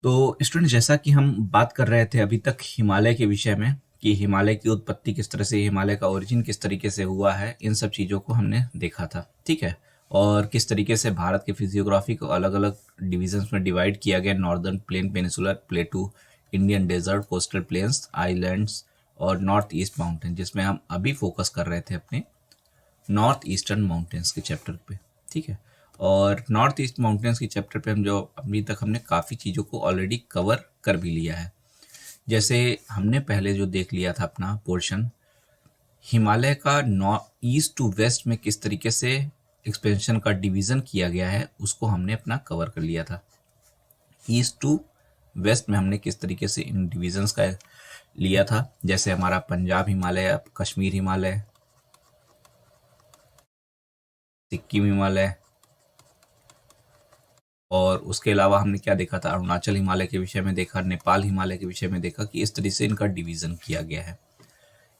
तो स्टूडेंट, जैसा कि हम बात कर रहे थे अभी तक हिमालय के विषय में कि हिमालय की उत्पत्ति किस तरह से, हिमालय का ओरिजिन किस तरीके से हुआ है, इन सब चीज़ों को हमने देखा था। ठीक है। और किस तरीके से भारत के फिजियोग्राफी को अलग अलग डिविजन्स में डिवाइड किया गया, northern plain, peninsular plateau, Indian desert, coastal plains, islands और नॉर्थ ईस्ट माउंटेन, जिसमें हम अभी फोकस कर रहे थे अपने नॉर्थ ईस्टर्न माउंटेन्स के चैप्टर पे। ठीक है। और नॉर्थ ईस्ट माउंटेन्स के चैप्टर पे हम जो अभी तक हमने काफ़ी चीज़ों को ऑलरेडी कवर कर भी लिया है। जैसे हमने पहले जो देख लिया था अपना पोर्शन, हिमालय का नॉर्थ ईस्ट टू वेस्ट में किस तरीके से एक्सपेंशन का डिवीज़न किया गया है, उसको हमने अपना कवर कर लिया था। ईस्ट टू वेस्ट में हमने किस तरीके से इन डिविजन्स का लिया था, जैसे हमारा पंजाब हिमालय, कश्मीर हिमालय, सिक्किम हिमालय, और उसके अलावा हमने क्या देखा था, अरुणाचल हिमालय के विषय में देखा, नेपाल हिमालय के विषय में देखा कि इस तरह से इनका डिवीजन किया गया है।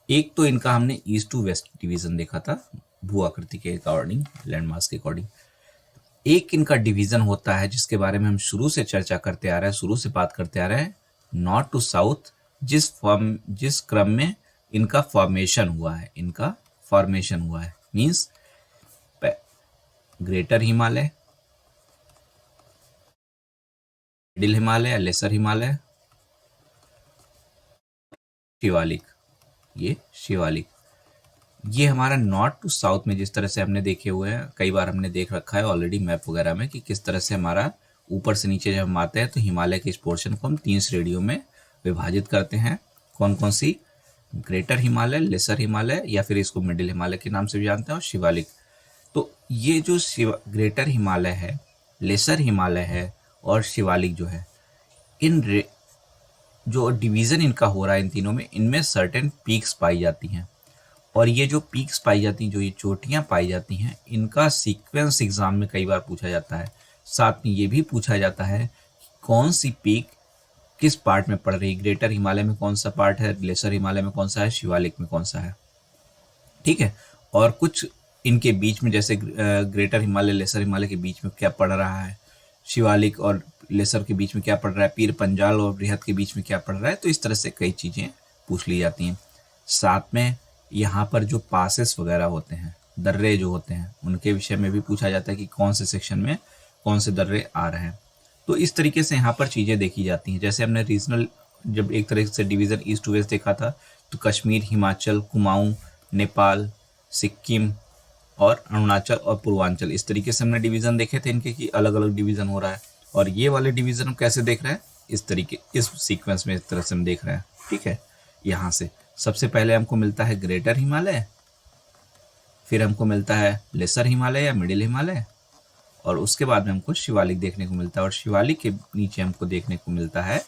एक तो इनका हमने ईस्ट टू वेस्ट डिवीजन देखा था भू आकृति के अकॉर्डिंग, लैंडमार्क्स के अकॉर्डिंग। एक इनका डिवीजन होता है जिसके बारे में हम शुरू से चर्चा करते आ रहे हैं, शुरू से बात करते आ रहे हैं, नॉर्थ टू साउथ, जिस क्रम में इनका फॉर्मेशन हुआ है, means greater Himalaya, middle Himalaya, lesser Himalaya, Shivalik. ये हमारा नॉर्थ टू साउथ में जिस तरह से हमने देखे हुए हैं, कई बार हमने देख रखा है ऑलरेडी मैप वगैरह में कि किस तरह से हमारा ऊपर से नीचे जब हम आते हैं तो हिमालय के इस पोर्शन को हम 3 श्रेणियों में विभाजित करते हैं। कौन कौन सी? ग्रेटर हिमालय, लेसर हिमालय, या फिर इसको मिडिल हिमालय के नाम से भी जानते हैं, और शिवालिक। तो ये जो ग्रेटर हिमालय है, लेसर हिमालय है और शिवालिक जो है, जो डिवीज़न इनका हो रहा है इन तीनों में, इनमें सर्टेन पीक्स पाई जाती हैं। और ये जो पीक्स पाई जाती हैं, जो ये चोटियाँ पाई जाती हैं, इनका सीक्वेंस एग्जाम में कई बार पूछा जाता है। साथ में ये भी पूछा जाता है कि कौन सी पीक किस पार्ट में पड़ रही है, ग्रेटर हिमालय में कौन सा पार्ट है, लेसर हिमालय में कौन सा है, शिवालिक में कौन सा है। ठीक है। और कुछ इनके बीच में, जैसे ग्रेटर हिमालय, लेसर हिमालय के बीच में क्या पड़ रहा है, शिवालिक और लेसर के बीच में क्या पड़ रहा है, पीर पंजाल और बृहद के बीच में क्या पड़ रहा है। तो इस तरह से कई चीज़ें पूछ ली जाती हैं। साथ में यहाँ पर जो पासेस वगैरह होते हैं, दर्रे जो होते हैं, उनके विषय में भी पूछा जाता है कि कौन से सेक्शन में कौन से दर्रे आ रहे हैं। तो इस तरीके से यहाँ पर चीज़ें देखी जाती हैं। जैसे हमने रीजनल, जब एक तरह से डिवीज़न ईस्ट टू वेस्ट देखा था, तो कश्मीर, हिमाचल, कुमाऊँ, नेपाल, सिक्किम और अरुणाचल और पूर्वांचल, इस तरीके से हमने डिवीज़न देखे थे इनके कि अलग अलग डिवीज़न हो रहा है। और ये वाले डिवीज़न हम कैसे देख रहे हैं, इस तरीके, इस सीक्वेंस में इस तरह से हम देख रहे हैं। ठीक है। यहाँ से सबसे पहले हमको मिलता है ग्रेटर हिमालय, फिर हमको मिलता है लेसर हिमालय या मिडिल हिमालय, और उसके बाद में हमको शिवालिक देखने को मिलता है, और शिवालिक के नीचे हमको देखने को मिलता है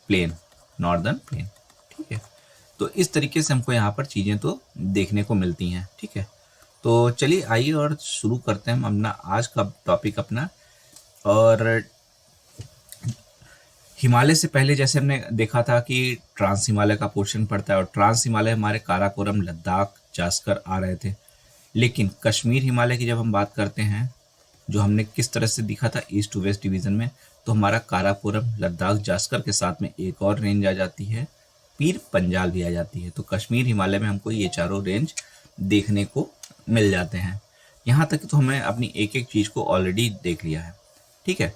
प्लेन, नॉर्दर्न प्लेन। ठीक है। तो इस तरीके से हमको यहाँ पर चीज़ें तो देखने को मिलती हैं। ठीक है। तो चलिए आइए और शुरू करते हैं हम अपना आज का टॉपिक अपना। और हिमालय से पहले जैसे हमने देखा था कि ट्रांस हिमालय का पोर्शन पड़ता है, और ट्रांस हिमालय हमारे काराकोरम, लद्दाख, जास्कर आ रहे थे। लेकिन कश्मीर हिमालय की जब हम बात करते हैं, जो हमने किस तरह से दिखा था ईस्ट टू वेस्ट डिवीज़न में, तो हमारा काराकोरम, लद्दाख, जास्कर के साथ में एक और रेंज आ जाती है, पीर पंजाल भी आ जाती है। तो कश्मीर हिमालय में हमको ये चारों रेंज देखने को मिल जाते हैं। यहाँ तक तो हमें अपनी एक एक चीज़ को ऑलरेडी देख लिया है। ठीक है।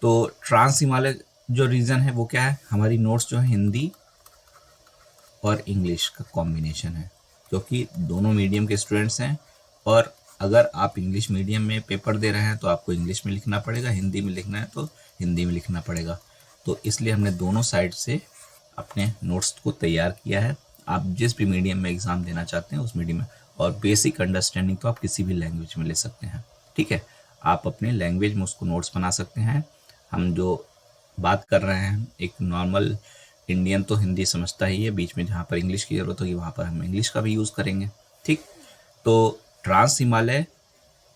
तो ट्रांस हिमालय जो रीजन है वो क्या है, हमारी नोट्स जो है हिंदी और इंग्लिश का कॉम्बिनेशन है, क्योंकि दोनों मीडियम के स्टूडेंट्स हैं। और अगर आप इंग्लिश मीडियम में पेपर दे रहे हैं तो आपको इंग्लिश में लिखना पड़ेगा, हिंदी में लिखना है तो हिंदी में लिखना पड़ेगा। तो इसलिए हमने दोनों साइड से अपने नोट्स को तैयार किया है। आप जिस भी मीडियम में एग्ज़ाम देना चाहते हैं उस मीडियम में, और बेसिक अंडरस्टैंडिंग तो आप किसी भी लैंग्वेज में ले सकते हैं। ठीक है। आप अपने लैंग्वेज में उसको नोट्स बना सकते हैं। हम जो बात कर रहे हैं, एक नॉर्मल इंडियन तो हिंदी समझता ही है, बीच में जहाँ पर इंग्लिश की ज़रूरत होगी वहाँ पर हम इंग्लिश का भी यूज़ करेंगे। ठीक। तो ट्रांस हिमालय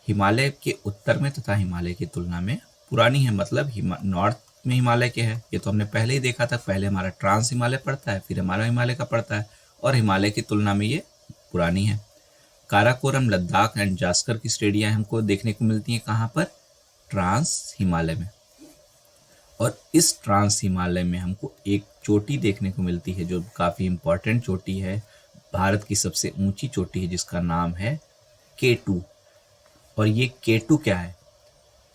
हिमालय के उत्तर में तथा हिमालय की तुलना में पुरानी है, मतलब नॉर्थ में हिमालय के है। ये तो हमने पहले ही देखा था, पहले हमारा ट्रांस हिमालय पड़ता है, फिर हमारा हिमालय का पड़ता है, और हिमालय की तुलना में ये पुरानी है। काराकोरम, लद्दाख एंड जास्कर की श्रेणियाँ हमको देखने को मिलती हैं कहाँ पर, ट्रांस हिमालय में। और इस ट्रांस हिमालय में हमको एक चोटी देखने को मिलती है जो काफ़ी इम्पोर्टेंट चोटी है, भारत की सबसे ऊंची चोटी है, जिसका नाम है K2। और ये K2 क्या है?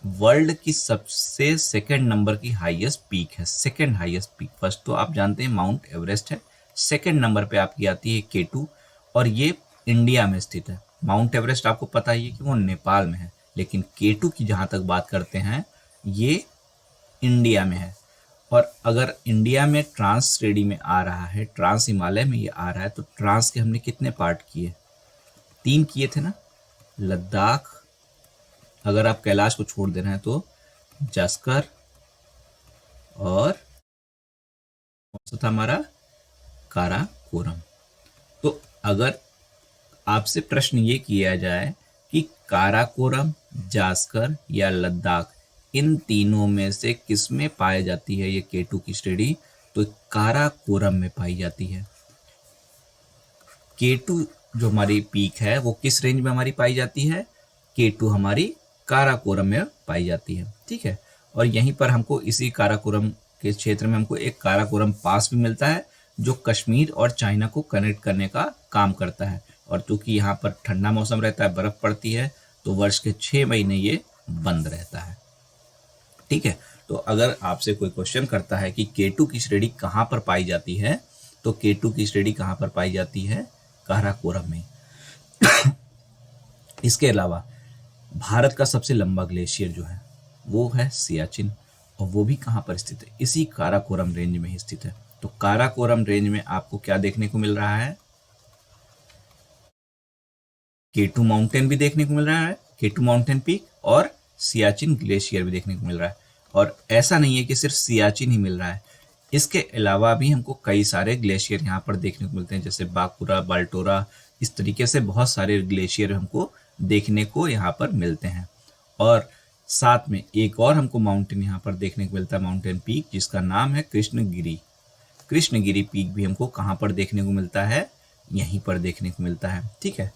वर्ल्ड की सबसे सेकंड नंबर की हाईएस्ट पीक है, सेकंड हाईएस्ट पीक। फर्स्ट तो आप जानते हैं माउंट एवरेस्ट है, सेकंड नंबर पे आपकी आती है K2, और ये इंडिया में स्थित है। माउंट एवरेस्ट आपको पता ही है कि वो नेपाल में है, लेकिन K2 की जहाँ तक बात करते हैं ये इंडिया में है। और अगर इंडिया में ट्रांस श्रेणी में आ रहा है, ट्रांस हिमालय में ये आ रहा है, तो ट्रांस के हमने कितने पार्ट किए? 3 किए थे ना। लद्दाख, अगर आप कैलाश को छोड़ दे रहे हैं तो जास्कर, और कौन सा था हमारा? काराकोरम। तो अगर आपसे प्रश्न ये किया जाए कि काराकोरम, जास्कर या लद्दाख, इन तीनों में से किस में पाई जाती है ये K2 की श्रेणी, तो काराकोरम में पाई जाती है। K2 जो हमारी पीक है वो किस रेंज में हमारी पाई जाती है? K2 हमारी काराकोरम में पाई जाती है। ठीक है, और यहीं पर हमको इसी काराकोरम के क्षेत्र में हमको एक काराकोरम पास भी मिलता है जो कश्मीर और चाइना को कनेक्ट करने का काम करता है। और चूंकि यहाँ पर ठंडा मौसम रहता है, बर्फ पड़ती है, तो वर्ष के 6 महीने ये बंद रहता है। ठीक है, तो अगर आपसे कोई क्वेश्चन करता है कि K2 की श्रेणी कहाँ पर पाई जाती है, तो K2 की श्रेणी कहाँ पर पाई जाती है? काराकोरम में। इसके अलावा भारत का सबसे लंबा ग्लेशियर जो है वो है सियाचिन, और वो भी कहाँ पर स्थित है? इसी काराकोरम रेंज में ही स्थित है। तो काराकोरम रेंज में आपको क्या देखने को मिल रहा है? K2 माउंटेन भी देखने को मिल रहा है, K2 माउंटेन पीक, और सियाचिन ग्लेशियर भी देखने को मिल रहा है। और ऐसा नहीं है कि सिर्फ सियाचिन ही मिल रहा है, इसके अलावा भी हमको कई सारे ग्लेशियर यहाँ पर देखने को मिलते हैं, जैसे बाकुरा, बाल्टोरा, इस तरीके से बहुत सारे ग्लेशियर हमको देखने को यहाँ पर मिलते हैं। और साथ में एक और हमको माउंटेन यहाँ पर देखने को मिलता है, माउंटेन पीक, जिसका नाम है कृष्णगिरी। कृष्णगिरी पीक भी हमको कहाँ पर देखने को मिलता है? यहीं पर देखने को मिलता है। ठीक है,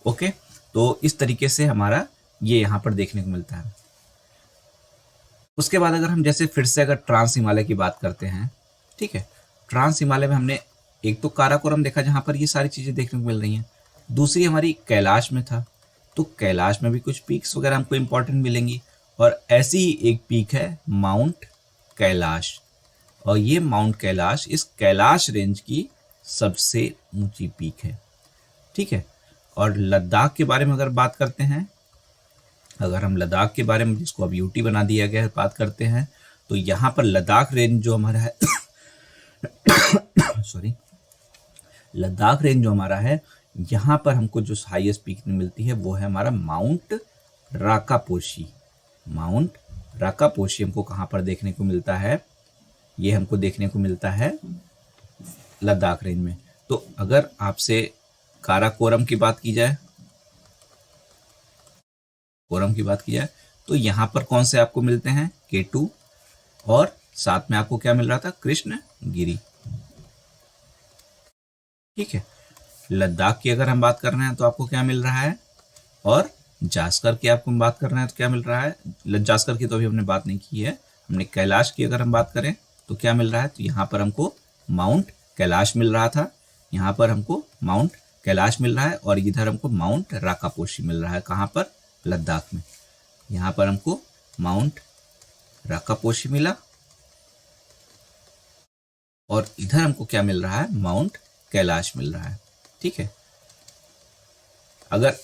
ओके, तो इस तरीके से हमारा ये यहाँ पर देखने को मिलता है। उसके बाद अगर हम जैसे फिर से अगर ट्रांस हिमालय की बात करते हैं, ठीक है, ट्रांस हिमालय में हमने एक तो काराकोरम देखा जहाँ पर ये सारी चीज़ें देखने को मिल रही हैं, दूसरी हमारी कैलाश में था, तो कैलाश में भी कुछ पीक्स वगैरह हमको इम्पोर्टेंट मिलेंगी। और ऐसी ही एक पीक है माउंट कैलाश, और ये माउंट कैलाश इस कैलाश रेंज की सबसे ऊंची पीक है। ठीक है, और लद्दाख के बारे में अगर बात करते हैं, अगर हम लद्दाख के बारे में, जिसको अब यूटी बना दिया गया है, बात करते हैं, तो यहाँ पर लद्दाख रेंज जो हमारा है सॉरी, लद्दाख रेंज जो हमारा है, यहाँ पर हमको जो हाईएस्ट पीक मिलती है वो है हमारा माउंट राकापोशी। माउंट राकापोशी हमको कहाँ पर देखने को मिलता है? ये हमको देखने को मिलता है लद्दाख रेंज में। तो अगर आपसे काराकोरम की बात की जाए, तो यहाँ पर कौन से आपको मिलते हैं? K2, और साथ में आपको क्या मिल रहा था? कृष्णगिरी। ठीक है, लद्दाख की अगर हम बात कर रहे हैं तो आपको क्या मिल रहा है? और जास्कर की आपको बात कर रहे हैं तो क्या मिल रहा है? जास्कर की तो अभी हमने बात नहीं की है, हमने कैलाश की अगर हम बात करें तो क्या मिल रहा है? तो यहाँ पर हमको माउंट कैलाश मिल रहा था, यहाँ पर हमको माउंट कैलाश मिल रहा है, और इधर हमको माउंट राकापोशी मिल रहा है। कहाँ पर? लद्दाख में। यहाँ पर हमको माउंट राकापोशी मिला, और इधर हमको क्या मिल रहा है? माउंट कैलाश मिल रहा है। ठीक है, अगर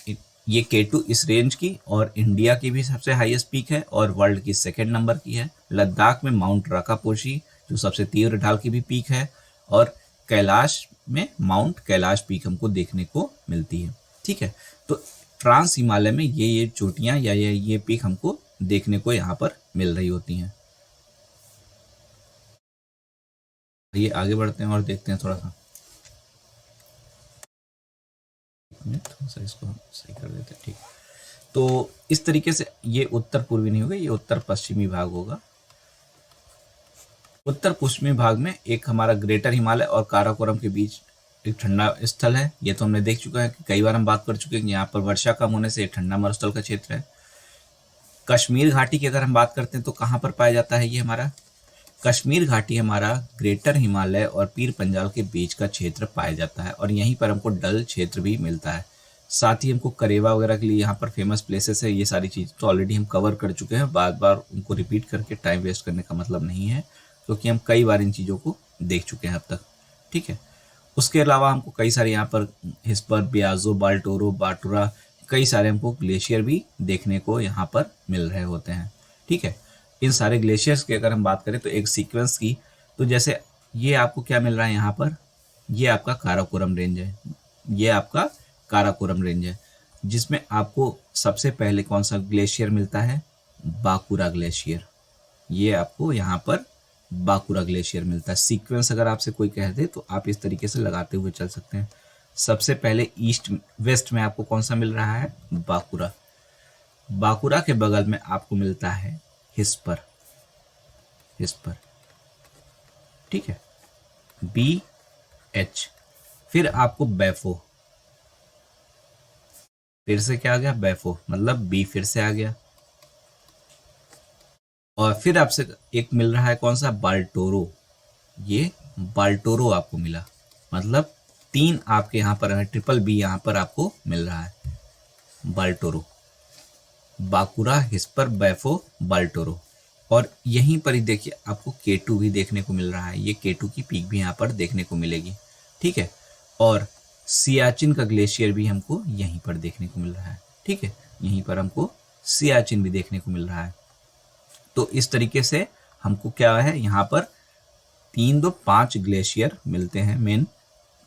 ये K2 इस रेंज की और इंडिया की भी सबसे हाईएस्ट पीक है और वर्ल्ड की सेकंड नंबर की है। लद्दाख में माउंट राकापोशी जो सबसे तीव्र ढाल की भी पीक है, और कैलाश में माउंट कैलाश पीक हमको देखने को मिलती है। ठीक है, तो ट्रांस हिमालय में ये चोटियाँ या ये पीक हमको देखने को यहाँ पर मिल रही होती हैं। ये आगे बढ़ते हैं और देखते हैं थोड़ा सा इसको हम सही कर देते हैं। ठीक, तो इस तरीके से ये उत्तर पूर्वी नहीं होगा, ये उत्तर पश्चिमी भाग होगा। उत्तर पश्चिमी भाग में एक हमारा ग्रेटर हिमालय और काराकोरम के बीच एक ठंडा स्थल है। ये तो हमने देख चुका है कि कई बार हम बात कर चुके हैं कि यहाँ पर वर्षा कम होने से ठंडा मरुस्थल का क्षेत्र है। कश्मीर घाटी की अगर हम बात करते हैं तो कहाँ पर पाया जाता है ये हमारा? कश्मीर घाटी हमारा ग्रेटर हिमालय और पीर पंजाल के बीच का क्षेत्र पाया जाता है और यहीं पर हमको डल क्षेत्र भी मिलता है। साथ ही हमको करेवा वगैरह के लिए यहाँ पर फेमस प्लेसेस है। ये सारी चीज़ तो ऑलरेडी हम कवर कर चुके हैं, बार बार उनको रिपीट करके टाइम वेस्ट करने का मतलब नहीं है, क्योंकि हम कई बार इन चीज़ों को देख चुके हैं अब तक। ठीक है, उसके अलावा हमको कई सारे यहाँ पर हिस्पर, ब्याजो, बाल्टोरो, बाटुरा, कई सारे हमको ग्लेशियर भी देखने को यहाँ पर मिल रहे होते हैं। ठीक है, इन सारे ग्लेशियर्स की अगर हम बात करें तो एक सीक्वेंस की, तो जैसे ये आपको क्या मिल रहा है यहाँ पर, ये आपका काराकोरम रेंज है, ये आपका काराकोरम रेंज है, जिसमें आपको सबसे पहले कौन सा ग्लेशियर मिलता है? बाकुरा ग्लेशियर। ये आपको यहाँ पर बाकुरा ग्लेशियर मिलता है। सीक्वेंस अगर आपसे कोई कह दे तो आप इस तरीके से लगाते हुए चल सकते हैं। सबसे पहले ईस्ट वेस्ट में आपको कौन सा मिल रहा है? बाकुरा। बाकुरा के बगल में आपको मिलता है हिस्पर। हिस्पर, ठीक है, बी एच। फिर आपको बैफो, फिर से क्या आ गया? बैफो, मतलब बी फिर से आ गया। और फिर आपसे एक मिल रहा है कौन सा? बाल्टोरो। ये बाल्टोरो आपको मिला, मतलब 3 आपके यहाँ पर है, ट्रिपल बी यहाँ पर आपको मिल रहा है। बाल्टोरो, बाकुरा, हिस्पर, बैफो, बाल्टोरो। और यहीं पर ही देखिए आपको केटू भी देखने को मिल रहा है। ये केटू की पीक भी यहाँ पर देखने को मिलेगी। ठीक है, और सियाचिन का ग्लेशियर भी हमको यहीं पर देखने को मिल रहा है। ठीक है, यहीं पर हमको सियाचिन भी देखने को मिल रहा है। तो इस तरीके से हमको क्या है, यहाँ पर 3, 2, 5 ग्लेशियर मिलते हैं। मेन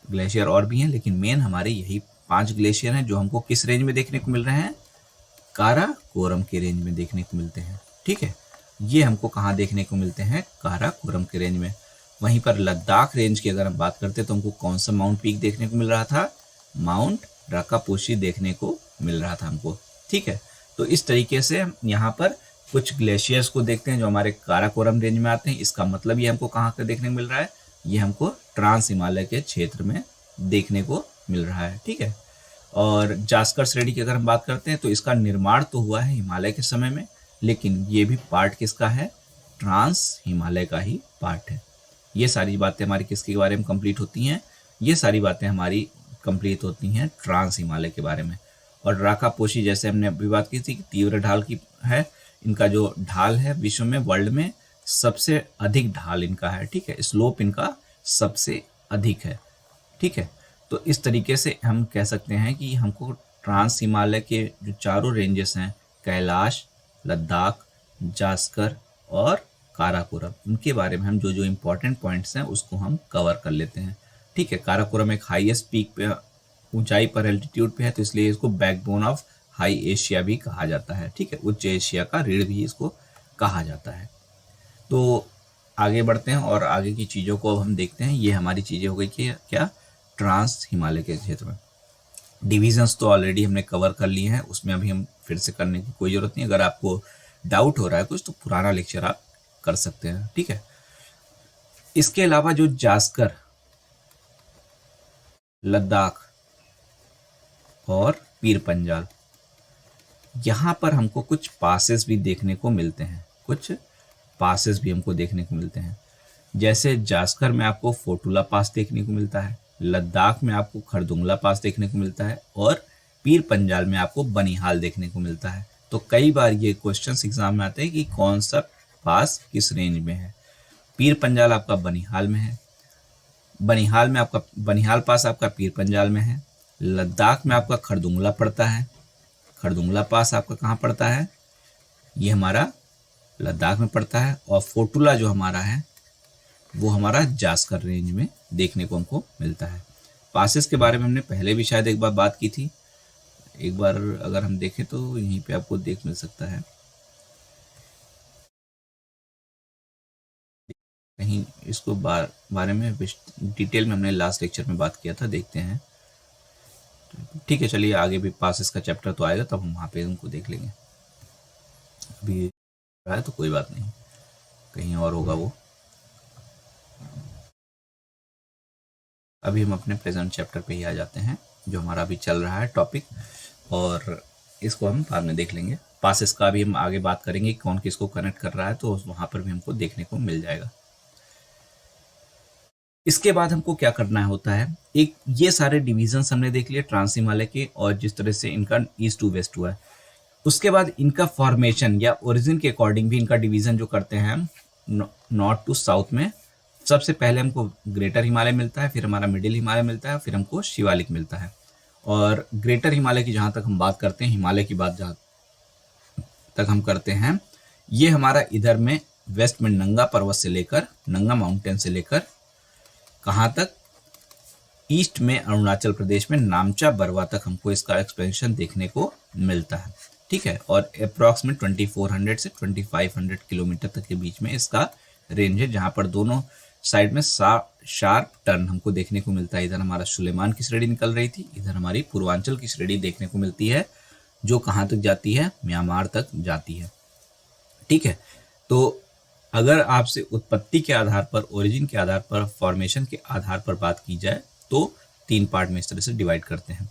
ग्लेशियर और भी हैं, लेकिन मेन हमारे यही 5 ग्लेशियर हैं जो हमको किस रेंज में देखने को मिल रहे हैं? काराकोरम के रेंज में देखने को मिलते हैं। ठीक है, ये हमको कहाँ देखने को मिलते हैं? काराकोरम के रेंज में। वहीं पर लद्दाख रेंज की अगर हम बात करते तो हमको कौन सा माउंट पीक देखने को मिल रहा था? माउंट राकापोशी देखने को मिल रहा था हमको। ठीक है, तो इस तरीके से हम यहाँ पर कुछ ग्लेशियर्स को देखते हैं जो हमारे काराकोरम रेंज में आते हैं। इसका मतलब ये हमको कहाँ का देखने को मिल रहा है? ये हमको ट्रांस हिमालय के क्षेत्र में देखने को मिल रहा है। ठीक है, और जास्कर श्रेणी की अगर हम बात करते हैं तो इसका निर्माण तो हुआ है हिमालय के समय में, लेकिन ये भी पार्ट किसका है? ट्रांस हिमालय का ही पार्ट है। ये सारी बातें हमारी किसके बारे में कंप्लीट होती हैं? ये सारी बातें हमारी कंप्लीट होती हैं ट्रांस हिमालय के बारे में। और राकापोशी जैसे हमने अभी बात की थी कि तीव्र ढाल की है, इनका जो ढाल है विश्व में, वर्ल्ड में सबसे अधिक ढाल इनका है। ठीक है, स्लोप इनका सबसे अधिक है। ठीक है, तो इस तरीके से हम कह सकते हैं कि हमको ट्रांस हिमालय के जो चारों रेंजेस हैं, कैलाश, लद्दाख, जास्कर और काराकोरम, इनके बारे में हम जो जो इम्पोर्टेंट पॉइंट्स हैं उसको हम कवर कर लेते हैं। ठीक है, काराकोरम एक हाईएस्ट पीक पे, ऊंचाई पर, एल्टीट्यूड पे है, तो इसलिए इसको बैकबोन ऑफ हाई एशिया भी कहा जाता है। ठीक है, उच्च एशिया का रीढ़ भी इसको कहा जाता है। तो आगे बढ़ते हैं और आगे की चीज़ों को अब हम देखते हैं। ये हमारी चीज़ें हो गई कि क्या? ट्रांस हिमालय के क्षेत्र में डिविजन्स तो ऑलरेडी हमने कवर कर लिए हैं, उसमें अभी हम फिर से करने की कोई ज़रूरत नहीं। अगर आपको डाउट हो रहा है कुछ तो पुराना लेक्चर आप कर सकते हैं। ठीक है, इसके अलावा जो जास्कर, लद्दाख और पीर पंजाल, यहाँ पर हमको कुछ पासेस भी देखने को मिलते हैं। कुछ पासेस भी हमको देखने को मिलते हैं। जैसे जास्कर में आपको फोटुला पास देखने को मिलता है, लद्दाख में आपको खरदुंगला पास देखने को मिलता है और पीर पंजाल में आपको बनिहाल देखने को मिलता है। तो कई बार ये क्वेश्चंस एग्जाम में आते हैं कि कौन सा पास किस रेंज में है। पीर पंजाल आपका बनिहाल में है, बनिहाल में आपका बनिहाल पास आपका पीर पंजाल में है। लद्दाख में आपका खरदुंगला पड़ता है, खरदुंगला पास आपका कहाँ पड़ता है? ये हमारा लद्दाख में पड़ता है। और फोटुला जो हमारा है वो हमारा जास्कर रेंज में देखने को हमको मिलता है। पासेस के बारे में हमने पहले भी शायद एक बार बात की थी, एक बार अगर हम देखें तो यहीं पे आपको देख मिल सकता है कहीं। इसको बारे में डिटेल में हमने लास्ट लेक्चर में बात किया था, देखते हैं। ठीक है, चलिए आगे भी पासेस का चैप्टर तो आएगा, तब हम वहाँ पे उनको देख लेंगे। अभी रहा है तो कोई बात नहीं, कहीं और होगा वो। अभी हम अपने प्रेजेंट चैप्टर पे ही आ जाते हैं, जो हमारा अभी चल रहा है टॉपिक, और इसको हम बाद में देख लेंगे। पासेस का भी हम आगे बात करेंगे, कौन किसको कनेक्ट कर रहा है, तो वहाँ पर भी हमको देखने को मिल जाएगा। इसके बाद हमको क्या करना होता है, एक ये सारे डिविजन्स हमने देख लिए ट्रांस हिमालय के और जिस तरह से इनका ईस्ट टू वेस्ट हुआ है। उसके बाद इनका फॉर्मेशन या ओरिजिन के अकॉर्डिंग भी इनका डिवीजन जो करते हैं हम नॉर्थ टू साउथ में। सबसे पहले हमको ग्रेटर हिमालय मिलता है, फिर हमारा मिडिल हिमालय मिलता है, फिर हमको शिवालिक मिलता है। और ग्रेटर हिमालय की जहाँ तक हम बात करते हैं, हिमालय की बात जहाँ तक हम करते हैं, ये हमारा इधर में वेस्ट में नंगा पर्वत से लेकर, नंगा माउंटेन से लेकर कहाँ तक, ईस्ट में अरुणाचल प्रदेश में नामचा बरवा तक हमको इसका एक्सपेंशन देखने को मिलता है। ठीक है, और अप्रॉक्सीमेट 2400 से 2500 किलोमीटर तक के बीच में इसका रेंज है, जहाँ पर दोनों साइड में शार्प टर्न हमको देखने को मिलता है। इधर हमारा सुलेमान की श्रेणी निकल रही थी, इधर हमारी पूर्वांचल की श्रेणी देखने को मिलती है, जो कहाँ तक जाती है, म्यांमार तक जाती है। ठीक है, तो अगर आपसे उत्पत्ति के आधार पर, ओरिजिन के आधार पर, फॉर्मेशन के आधार पर बात की जाए तो 3 पार्ट में इस तरह से डिवाइड करते हैं।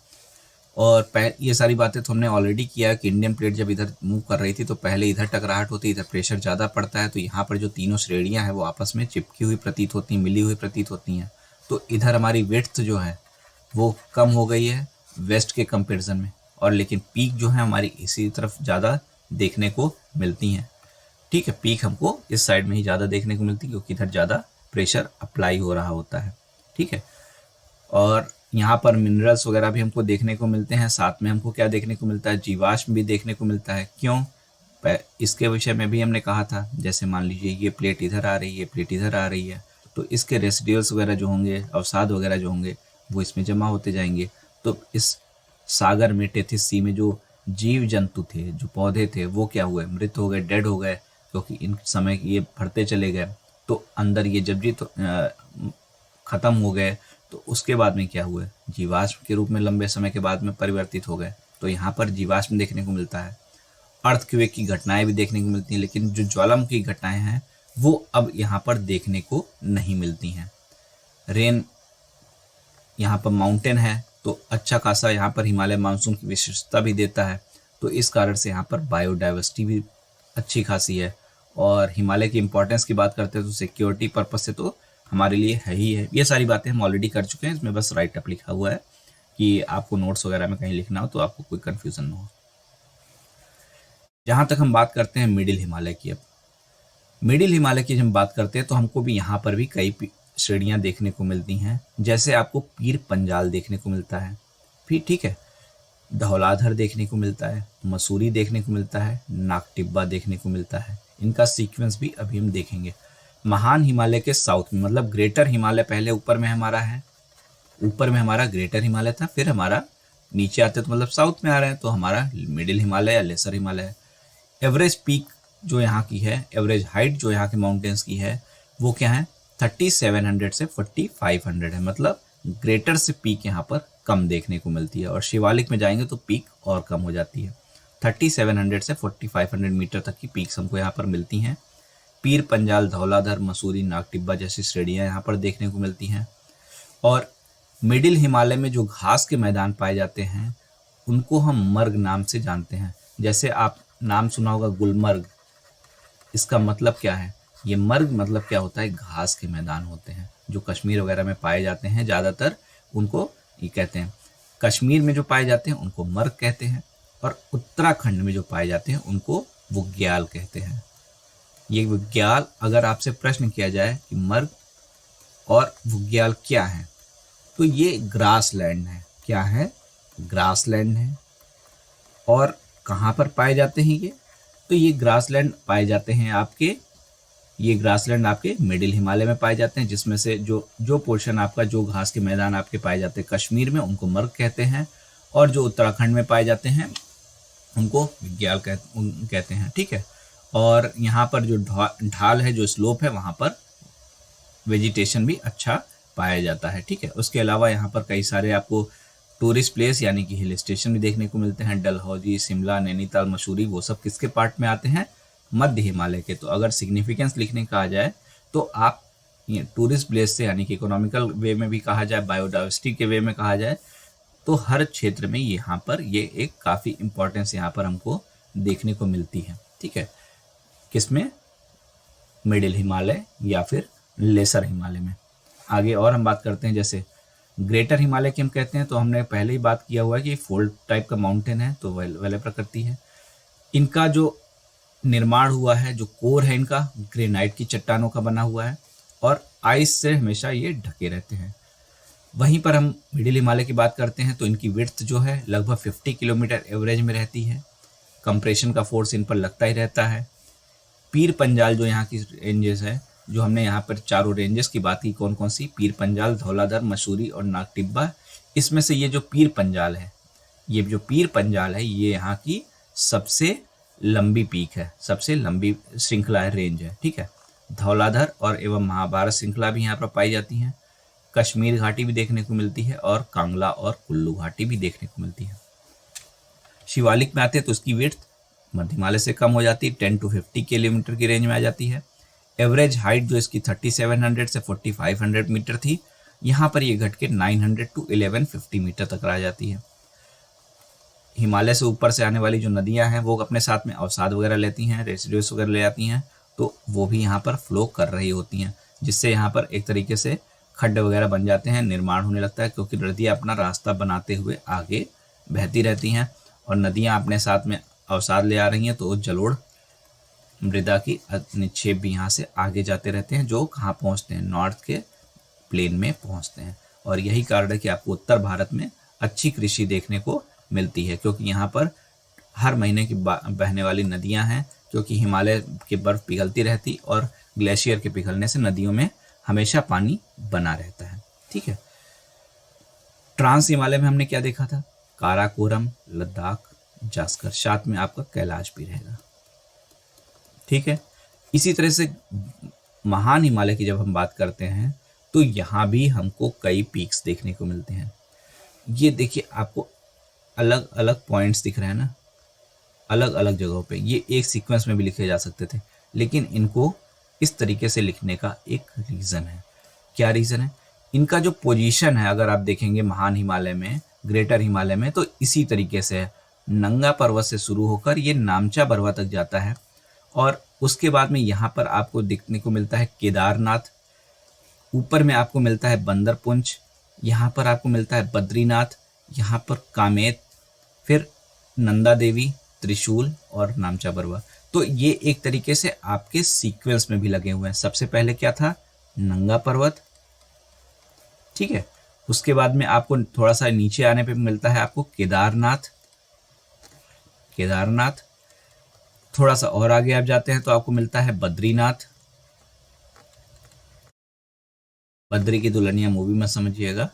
और ये सारी बातें तो हमने ऑलरेडी किया कि इंडियन प्लेट जब इधर मूव कर रही थी तो पहले इधर टकराहट होती है, इधर प्रेशर ज़्यादा पड़ता है, तो यहाँ पर जो तीनों श्रेणियाँ हैं वो आपस में चिपकी हुई प्रतीत होती हैं, मिली हुई प्रतीत होती हैं। तो इधर हमारी विड्थ जो है वो कम हो गई है वेस्ट के कंपेरिजन में, और लेकिन पीक जो है हमारी इसी तरफ ज़्यादा देखने को मिलती हैं। ठीक है, पीक हमको इस साइड में ही ज़्यादा देखने को मिलती है क्योंकि इधर ज़्यादा प्रेशर अप्लाई हो रहा होता है। ठीक है, और यहाँ पर मिनरल्स वगैरह भी हमको देखने को मिलते हैं, साथ में हमको क्या देखने को मिलता है, जीवाश्म भी देखने को मिलता है। क्यों, इसके विषय में भी हमने कहा था, जैसे मान लीजिए ये प्लेट इधर आ रही है, प्लेट इधर आ रही है, तो इसके रेसिड्यूल्स वगैरह जो होंगे, अवसाद वगैरह जो होंगे, वो इसमें जमा होते जाएंगे। तो इस सागर में, टेथिस सी में जो जीव जंतु थे, जो पौधे थे, वो क्या हुए, मृत हो गए, डेड हो गए, क्योंकि इन समय ये बढ़ते चले गए। तो अंदर ये जब जी तो खत्म हो गए, तो उसके बाद में क्या हुए, जीवाश्म के रूप में लंबे समय के बाद में परिवर्तित हो गए। तो यहाँ पर जीवाश्म देखने को मिलता है। अर्थक्वेक की घटनाएं भी देखने को मिलती हैं, लेकिन जो ज्वालामुखी घटनाएं हैं वो अब यहाँ पर देखने को नहीं मिलती हैं। रेन, यहाँ पर माउंटेन है तो अच्छा खासा यहाँ पर हिमालय मानसून की विशेषता भी देता है, तो इस कारण से यहाँ पर बायोडाइवर्सिटी भी अच्छी खासी है। और हिमालय की इंपॉर्टेंस की बात करते हैं तो सिक्योरिटी पर्पज से तो हमारे लिए है ही है। ये सारी बातें हम ऑलरेडी कर चुके हैं, इसमें बस राइट अप लिखा हुआ है कि आपको नोट्स वगैरह में कहीं लिखना हो तो आपको कोई कन्फ्यूजन ना हो। जहाँ तक हम बात करते हैं मिडिल हिमालय की, अब मिडिल हिमालय की जब बात करते हैं तो हमको भी यहाँ पर भी कई श्रेणियाँ देखने को मिलती हैं। जैसे आपको पीर पंजाल देखने को मिलता है, फिर ठीक है, धौलाधर देखने को मिलता है, मसूरी देखने को मिलता है, नागटिब्बा देखने को मिलता है। इनका सीक्वेंस भी अभी हम देखेंगे। महान हिमालय के साउथ में, मतलब ग्रेटर हिमालय पहले ऊपर में हमारा है, ऊपर में हमारा ग्रेटर हिमालय था, फिर हमारा नीचे आते तो मतलब साउथ में आ रहे हैं, तो हमारा मिडिल हिमालय या लेसर हिमालय है। एवरेज पीक जो यहाँ की है, एवरेज हाइट जो यहाँ के माउंटेन्स की है, वो क्या है, 3700 से 4500 है। मतलब ग्रेटर से पीक यहाँ पर कम देखने को मिलती है, और शिवालिक में जाएंगे तो पीक और कम हो जाती है। 3700 से 4500 मीटर तक की पीक्स हमको यहाँ पर मिलती हैं। पीर पंजाल, धौलाधर, मसूरी, नागटिब्बा जैसी श्रेणियाँ यहाँ पर देखने को मिलती हैं। और मिडिल हिमालय में जो घास के मैदान पाए जाते हैं उनको हम मर्ग नाम से जानते हैं। जैसे आप नाम सुना होगा गुलमर्ग, इसका मतलब क्या है, ये मर्ग मतलब क्या होता है, घास के मैदान होते हैं जो कश्मीर वगैरह में पाए जाते हैं ज़्यादातर, उनको ये कहते हैं। कश्मीर में जो पाए जाते हैं उनको मर्ग कहते हैं, और उत्तराखंड में जो पाए जाते हैं उनको बुग्याल कहते हैं। ये बुग्याल, अगर आपसे प्रश्न किया जाए कि मर्ग और बुग्याल क्या है, तो ये ग्रास लैंड है। क्या है, ग्रास लैंड है। और कहाँ पर पाए जाते हैं ये, तो ये ग्रासलैंड पाए जाते हैं आपके, ये ग्रासलैंड आपके मिडिल हिमालय में पाए जाते हैं, जिसमें से जो पोर्शन आपका, जो घास के मैदान आपके पाए जाते हैं कश्मीर में, उनको मर्ग कहते हैं, और जो उत्तराखंड में पाए जाते हैं उनको बुग्याल कहते हैं। ठीक है, और यहाँ पर जो ढाल है, जो स्लोप है, वहाँ पर वेजिटेशन भी अच्छा पाया जाता है। ठीक है, उसके अलावा यहाँ पर कई सारे आपको टूरिस्ट प्लेस यानी कि हिल स्टेशन भी देखने को मिलते हैं। डलहौजी, शिमला, नैनीताल, मसूरी, वो सब किसके पार्ट में आते हैं, मध्य हिमालय के। तो अगर सिग्निफिकेंस लिखने का आ जाए तो आप ये टूरिस्ट प्लेस से, यानी कि इकोनॉमिकल वे में भी कहा जाए, बायोडाइवर्सिटी के वे में कहा जाए, तो हर क्षेत्र में यहाँ पर ये एक काफ़ी इम्पोर्टेंस यहाँ पर हमको देखने को मिलती है। ठीक है, किसमें? मिडिल हिमालय या फिर लेसर हिमालय में। आगे और हम बात करते हैं, जैसे ग्रेटर हिमालय की हम कहते हैं तो हमने पहले ही बात किया हुआ है कि फोल्ड टाइप का माउंटेन है, तो वलय प्रकृति है। इनका जो निर्माण हुआ है, जो कोर है इनका ग्रेनाइट की चट्टानों का बना हुआ है और आइस से हमेशा ये ढके रहते हैं। वहीं पर हम मिडिल हिमालय की बात करते हैं तो इनकी विड्थ जो है लगभग 50 किलोमीटर एवरेज में रहती है। कंप्रेशन का फोर्स इन पर लगता ही रहता है। पीर पंजाल जो यहाँ की रेंजेस है, जो हमने यहाँ पर चारों रेंजेस की बात की, कौन कौन सी? पीर पंजाल, धौलाधर, मसूरी और नागटिब्बा। इसमें से ये जो पीर पंजाल है, ये जो पीर पंजाल है, ये यहाँ की सबसे लंबी पीक है, सबसे लंबी श्रृंखला है, रेंज है। ठीक है, धौलाधर और एवं महाभारत श्रृंखला भी यहाँ पर पाई जाती हैं। कश्मीर घाटी भी देखने को मिलती है और कांगला और कुल्लू घाटी भी देखने को मिलती है। शिवालिक में आते हैं तो उसकी विड्थ मध्य हिमालय से कम हो जाती है, 10 to 50 किलोमीटर की रेंज में आ जाती है। एवरेज हाइट जो इसकी 3700 से 4500 मीटर थी, यहाँ पर ये घट के 900 to 1150 मीटर तक आ जाती है। हिमालय से ऊपर से आने वाली जो नदियाँ हैं वो अपने साथ में अवसाद वगैरह लेती हैं, रेसिड्यूस वगैरह ले आती हैं, तो वो भी यहाँ पर फ्लो कर रही होती हैं, जिससे यहाँ पर एक तरीके से खड्डे वगैरह बन जाते हैं, निर्माण होने लगता है, क्योंकि नदियाँ अपना रास्ता बनाते हुए आगे बहती रहती हैं और नदियाँ अपने साथ में अवसाद ले आ रही हैं, तो जलोढ़ मृदा की निक्षेप भी यहाँ से आगे जाते रहते हैं, जो कहाँ पहुँचते हैं? नॉर्थ के प्लेन में पहुँचते हैं। और यही कारण है कि आपको उत्तर भारत में अच्छी कृषि देखने को मिलती है, क्योंकि यहाँ पर हर महीने की बहने वाली नदियाँ हैं, क्योंकि हिमालय की बर्फ़ पिघलती रहती और ग्लेशियर के पिघलने से नदियों में हमेशा पानी बना रहता है। ठीक है, ट्रांस हिमालय में हमने क्या देखा था? काराकोरम, लद्दाख, जास्कर, साथ में आपका कैलाश भी रहेगा। ठीक है, इसी तरह से महान हिमालय की जब हम बात करते हैं तो यहाँ भी हमको कई पीक्स देखने को मिलते हैं। ये देखिए, आपको अलग अलग पॉइंट्स दिख रहे हैं ना, अलग अलग जगहों पे। ये एक सीक्वेंस में भी लिखे जा सकते थे, लेकिन इनको इस तरीके से लिखने का एक रीज़न है। क्या रीज़न है? इनका जो पोजीशन है, अगर आप देखेंगे महान हिमालय में, ग्रेटर हिमालय में, तो इसी तरीके से है। नंगा पर्वत से शुरू होकर ये नामचा बरवा तक जाता है और उसके बाद में यहाँ पर आपको दिखने को मिलता है केदारनाथ, ऊपर में आपको मिलता है बंदरपुंछ, यहाँ पर आपको मिलता है बद्रीनाथ, यहाँ पर कामेत, फिर नंदा देवी, त्रिशूल और नामचा बरवा। तो ये एक तरीके से आपके सीक्वेंस में भी लगे हुए हैं। सबसे पहले क्या था? नंगा पर्वत। ठीक है, उसके बाद में आपको थोड़ा सा नीचे आने पे मिलता है आपको केदारनाथ, केदारनाथ। थोड़ा सा और आगे आप जाते हैं तो आपको मिलता है बद्रीनाथ, बद्री की दुल्हनिया मूवी में समझिएगा।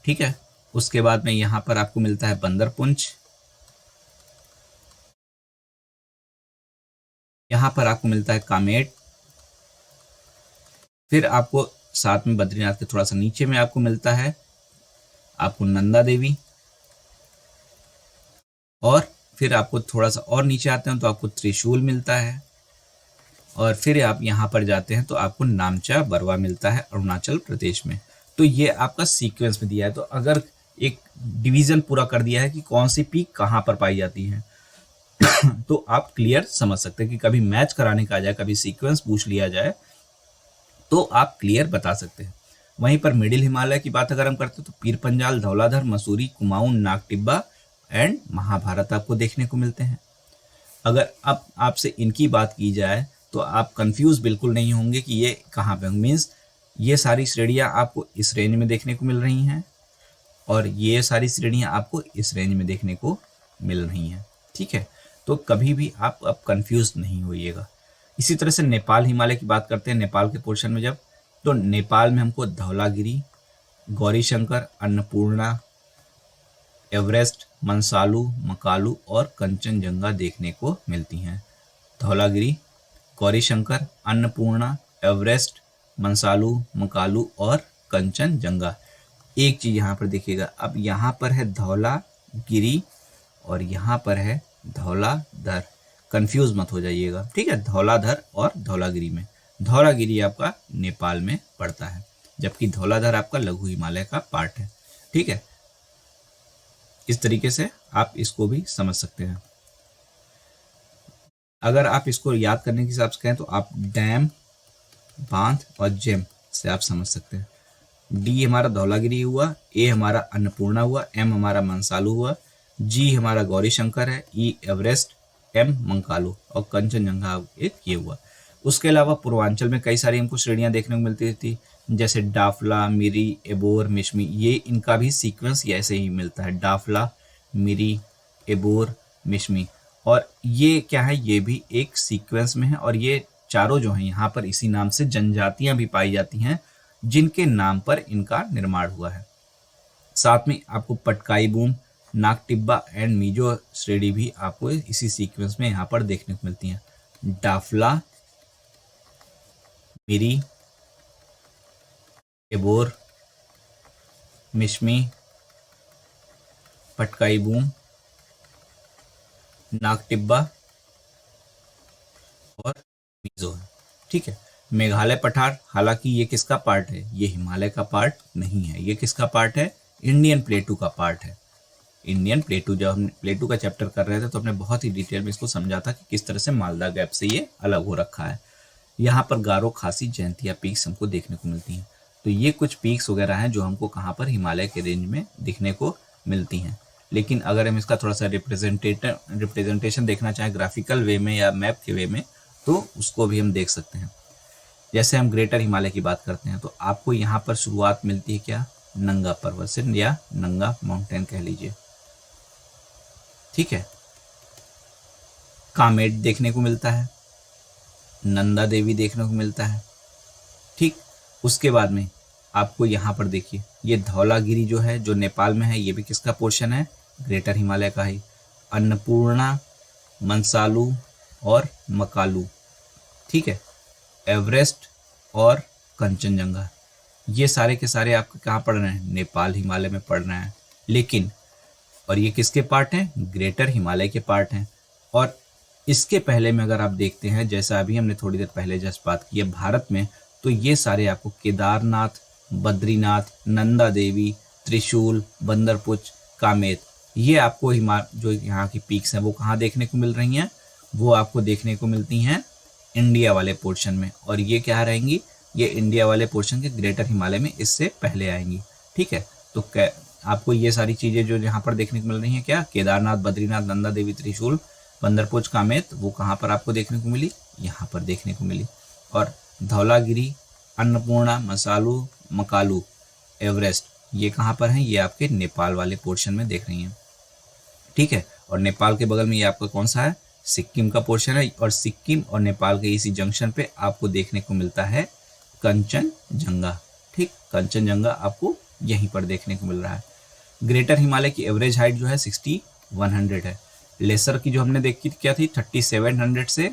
ठीक है, उसके बाद में यहाँ पर आपको मिलता है बंदरपुंछ, यहाँ पर आपको मिलता है कामेट, फिर आपको साथ में बद्रीनाथ के थोड़ा सा नीचे में आपको मिलता है आपको नंदा देवी, और फिर आपको थोड़ा सा और नीचे आते हैं तो आपको त्रिशूल मिलता है, और फिर आप यहाँ पर जाते हैं तो आपको नामचा बरवा मिलता है अरुणाचल प्रदेश में। तो ये आपका सीक्वेंस में दिया है। तो अगर एक डिवीजन पूरा कर दिया है कि कौन सी पीक कहाँ पर पाई जाती है तो आप क्लियर समझ सकते हैं कि कभी मैच कराने का आ जाए, कभी सीक्वेंस पूछ लिया जाए तो आप क्लियर बता सकते हैं। वहीं पर मिडिल हिमालय की बात अगर हम करते हैं तो पीर पंजाल, धौलाधर, मसूरी, कुमाऊं, नागटिब्बा एंड महाभारत आपको देखने को मिलते हैं। अगर अब आपसे इनकी बात की जाए तो आप कंफ्यूज बिल्कुल नहीं होंगे कि ये कहाँ पे, मीन्स ये सारी श्रेणियाँ आपको इस रेंज में देखने को मिल रही हैं और ये सारी श्रेणियाँ आपको इस रेंज में देखने को मिल रही हैं। ठीक है, तो कभी भी आप अब कंफ्यूज नहीं होइएगा। इसी तरह से नेपाल हिमालय की बात करते हैं, नेपाल के पोर्शन में जब, तो नेपाल में हमको धौलागिरी, गौरीशंकर, अन्नपूर्णा, एवरेस्ट, मंसालू, मकालू और कंचनजंगा देखने को मिलती हैं। धौलागिरी, गौरीशंकर, अन्नपूर्णा, एवरेस्ट, मंसालू, मकालू और कंचनजंगा। एक चीज़ यहाँ पर देखिएगा, अब यहाँ पर है धौलागिरी और यहाँ पर है धौलाधर, कंफ्यूज मत हो जाइएगा। ठीक है, धौलाधर और धौलागिरी में, धौलागिरी आपका नेपाल में पड़ता है जबकि धौलाधर आपका लघु हिमालय का पार्ट है। ठीक है, इस तरीके से आप इसको भी समझ सकते हैं। अगर आप इसको याद करने के हिसाब से कहें तो आप डैम, बांध और जेम से आप समझ सकते हैं। डी हमारा धौलागिरी हुआ, ए हमारा अन्नपूर्णा हुआ, एम हमारा मंसालू हुआ, जी हमारा गौरी शंकर है, ई एवरेस्ट, एम मंकालू और कंचनजंगा एक ये हुआ। उसके अलावा पूर्वांचल में कई सारी हमको श्रेणियां देखने को मिलती थी, जैसे डाफला, मिरी, एबोर, मिश्मी। ये इनका भी सीक्वेंस ऐसे ही मिलता है, डाफला, मिरी, एबोर, मिश्मी। और ये क्या है, ये भी एक सीक्वेंस में है। और ये चारों जो हैं यहाँ पर इसी नाम से जनजातियां भी पाई जाती हैं, जिनके नाम पर इनका निर्माण हुआ है। साथ में आपको पटकाई बूम, नागटिब्बा एंड मीजो श्रेणी भी आपको इसी सीक्वेंस में यहाँ पर देखने को मिलती हैं। डाफला, मिरी, एबोर, मिश्मी, पटकाई बूम, नागटिब्बा और मीजो है। ठीक है। मेघालय पठार, हालांकि ये किसका पार्ट है, ये हिमालय का पार्ट नहीं है, ये किसका पार्ट है, इंडियन प्लेटू का पार्ट है। इंडियन प्लेटू, जब हम प्लेटू का चैप्टर कर रहे थे तो हमने बहुत ही डिटेल में इसको समझा था कि किस तरह से मालदा गैप से ये अलग हो रखा है। यहाँ पर गारो, खासी, जयंतिया पीक्स हमको देखने को मिलती हैं। तो ये कुछ पीक्स वगैरह हैं जो हमको कहाँ पर, हिमालय के रेंज में दिखने को मिलती हैं। लेकिन अगर हम इसका थोड़ा सा रिप्रेजेंटेशन देखना चाहें ग्राफिकल वे में या मैप के वे में, तो उसको भी हम देख सकते हैं। जैसे हम ग्रेटर हिमालय की बात करते हैं तो आपको यहाँ पर शुरुआत मिलती है क्या, नंगा पर्वत से या नंगा माउंटेन कह लीजिए। ठीक है। कामेट देखने को मिलता है, नंदा देवी देखने को मिलता है। ठीक। उसके बाद में आपको यहाँ पर देखिए, ये धौलागिरी जो है, जो नेपाल में है, ये भी किसका पोर्शन है, ग्रेटर हिमालय का ही। अन्नपूर्णा, मंसालू और मकालू। ठीक है। एवरेस्ट और कंचनजंगा, ये सारे के सारे आपके कहाँ पड़ रहे हैं, नेपाल हिमालय में पड़ रहे हैं। लेकिन और ये किसके पार्ट हैं, ग्रेटर हिमालय के पार्ट हैं। और इसके पहले में अगर आप देखते हैं, जैसा अभी हमने थोड़ी देर पहले जस्ट बात की है भारत में, तो ये सारे आपको केदारनाथ, बद्रीनाथ, नंदा देवी, त्रिशूल, बंदरपुच, कामेत, ये आपको जो यहाँ की पीक्स हैं वो कहाँ देखने को मिल रही हैं, वो आपको देखने को मिलती हैं इंडिया वाले पोर्शन में। और ये क्या रहेंगी, ये इंडिया वाले पोर्शन के ग्रेटर हिमालय में इससे पहले आएंगी। ठीक है। तो आपको ये सारी चीज़ें जो यहाँ पर देखने को मिल रही हैं, क्या, केदारनाथ, बद्रीनाथ, नंदा देवी, त्रिशूल, बंदरपुच, कामेत, वो कहाँ पर आपको देखने को मिली, यहाँ पर देखने को मिली। और धौलागिरी, अन्नपूर्णा, मसालू, मकालू, एवरेस्ट, ये कहाँ पर हैं, ये आपके नेपाल वाले पोर्शन में देख रही हैं। ठीक है। और नेपाल के बगल में ये आपका कौन सा है, सिक्किम का पोर्शन है। और सिक्किम और नेपाल के इसी जंक्शन पे आपको देखने को मिलता है कंचनजंगा। ठीक। कंचनजंगा आपको यहीं पर देखने को मिल रहा है। ग्रेटर हिमालय की एवरेज हाइट जो है 6100 है। लेसर की जो हमने देखी क्या थी, 3700 से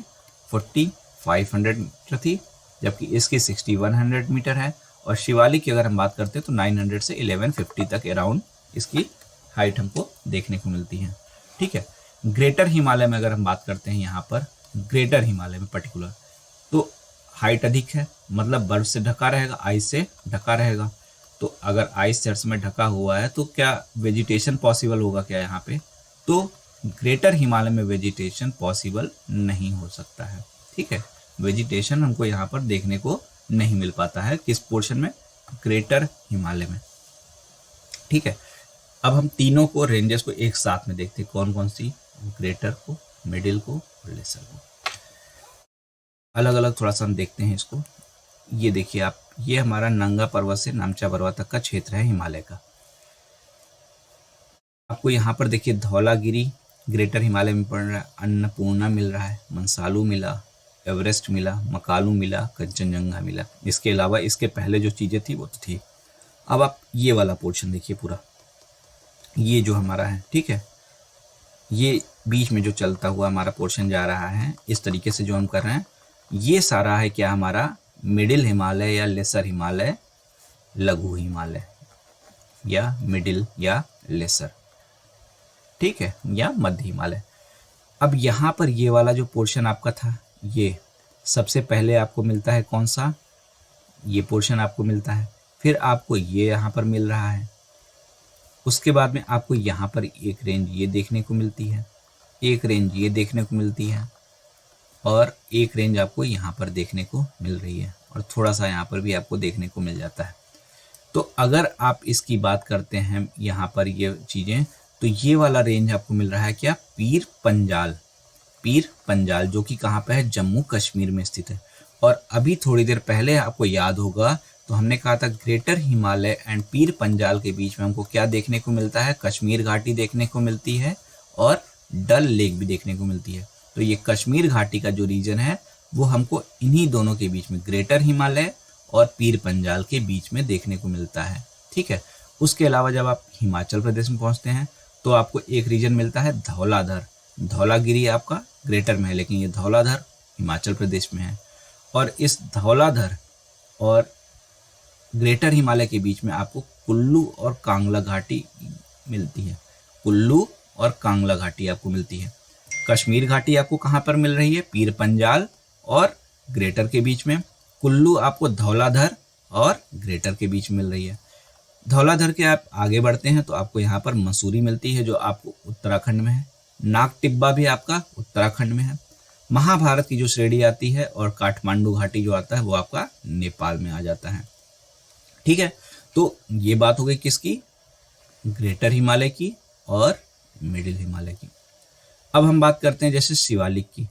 4500 मीटर थी, जबकि इसकी 6100 मीटर है। और शिवालिक की अगर हम बात करते हैं तो 900 से 1150 तक अराउंड इसकी हाइट हमको देखने को मिलती है। ठीक है। ग्रेटर हिमालय में अगर हम बात करते हैं, यहाँ पर ग्रेटर हिमालय में पर्टिकुलर, तो हाइट अधिक है, मतलब बर्फ से ढका रहेगा, आइस से ढका रहेगा। तो अगर आइस चर्च में ढका हुआ है तो क्या वेजिटेशन पॉसिबल होगा क्या यहाँ पे, तो ग्रेटर हिमालय में वेजिटेशन पॉसिबल नहीं हो सकता है। ठीक है। वेजिटेशन हमको यहाँ पर देखने को नहीं मिल पाता है, किस पोर्शन में, ग्रेटर हिमालय में। ठीक है। अब हम तीनों को रेंजेस को एक साथ में देखते हैं, कौन कौन सी, ग्रेटर को, मिडिल को और लेसर को, अलग अलग थोड़ा सा हम देखते हैं इसको। ये देखिए आप, ये हमारा नंगा पर्वत से नामचा पर्वत तक का क्षेत्र है हिमालय का। आपको यहाँ पर देखिए धौलागिरी ग्रेटर हिमालय में पड़ रहा है, अन्नपूर्णा मिल रहा है, मंसालू मिला, एवरेस्ट मिला, मकालू मिला, कंचनजंगा मिला। इसके अलावा इसके पहले जो चीज़ें थी वो तो थी। अब आप ये वाला पोर्शन देखिए पूरा, ये जो हमारा है, ठीक है, ये बीच में जो चलता हुआ हमारा पोर्शन जा रहा है, इस तरीके से जो हम कर रहे हैं, ये सारा है क्या हमारा मिडिल हिमालय या लेसर हिमालय, लघु हिमालय या मिडिल या लेसर, ठीक है, या मध्य हिमालय। अब यहाँ पर ये वाला जो पोर्शन आपका था, ये सबसे पहले आपको मिलता है कौन सा, ये पोर्शन आपको मिलता है, फिर आपको ये यहाँ पर मिल रहा है, उसके बाद में आपको यहाँ पर एक रेंज ये देखने को मिलती है, एक रेंज ये देखने को मिलती है, और एक रेंज आपको यहाँ पर देखने को मिल रही है और थोड़ा सा यहाँ पर भी आपको देखने को मिल जाता है। तो अगर आप इसकी बात करते हैं यहाँ पर ये चीज़ें, तो ये वाला रेंज आपको मिल रहा है क्या, पीर पंजाल। पीर पंजाल जो कि कहाँ पे है, जम्मू कश्मीर में स्थित है। और अभी थोड़ी देर पहले आपको याद होगा तो हमने कहा था ग्रेटर हिमालय एंड पीर पंजाल के बीच में हमको क्या देखने को मिलता है, कश्मीर घाटी देखने को मिलती है और डल लेक भी देखने को मिलती है। तो ये कश्मीर घाटी का जो रीजन है वो हमको इन्हीं दोनों के बीच में, ग्रेटर हिमालय और पीर पंजाल के बीच में देखने को मिलता है। ठीक है, उसके अलावा जब आप हिमाचल प्रदेश में पहुंचते हैं तो आपको एक रीजन मिलता है धौलाधर। धौलागिरी आपका ग्रेटर में है, लेकिन ये धौलाधर हिमाचल प्रदेश में है। और इस धौलाधर और ग्रेटर हिमालय के बीच में आपको कुल्लू और कांगला घाटी मिलती है। कुल्लू और कांगला घाटी आपको मिलती है। कश्मीर घाटी आपको कहाँ पर मिल रही है, पीर पंजाल और ग्रेटर के बीच में। कुल्लू आपको धौलाधर और ग्रेटर के बीच में मिल रही है। धौलाधर के आप आगे बढ़ते हैं तो आपको यहाँ पर मसूरी मिलती है जो आपको उत्तराखंड में है। नाग टिब्बा भी आपका उत्तराखंड में है। महाभारत की जो श्रेणी आती है और काठमांडू घाटी जो आता है वो आपका नेपाल में आ जाता है। ठीक है, तो ये बात हो गई किसकी, ग्रेटर हिमालय की और मिडिल हिमालय की। अब हम बात करते हैं जैसे शिवालिक की।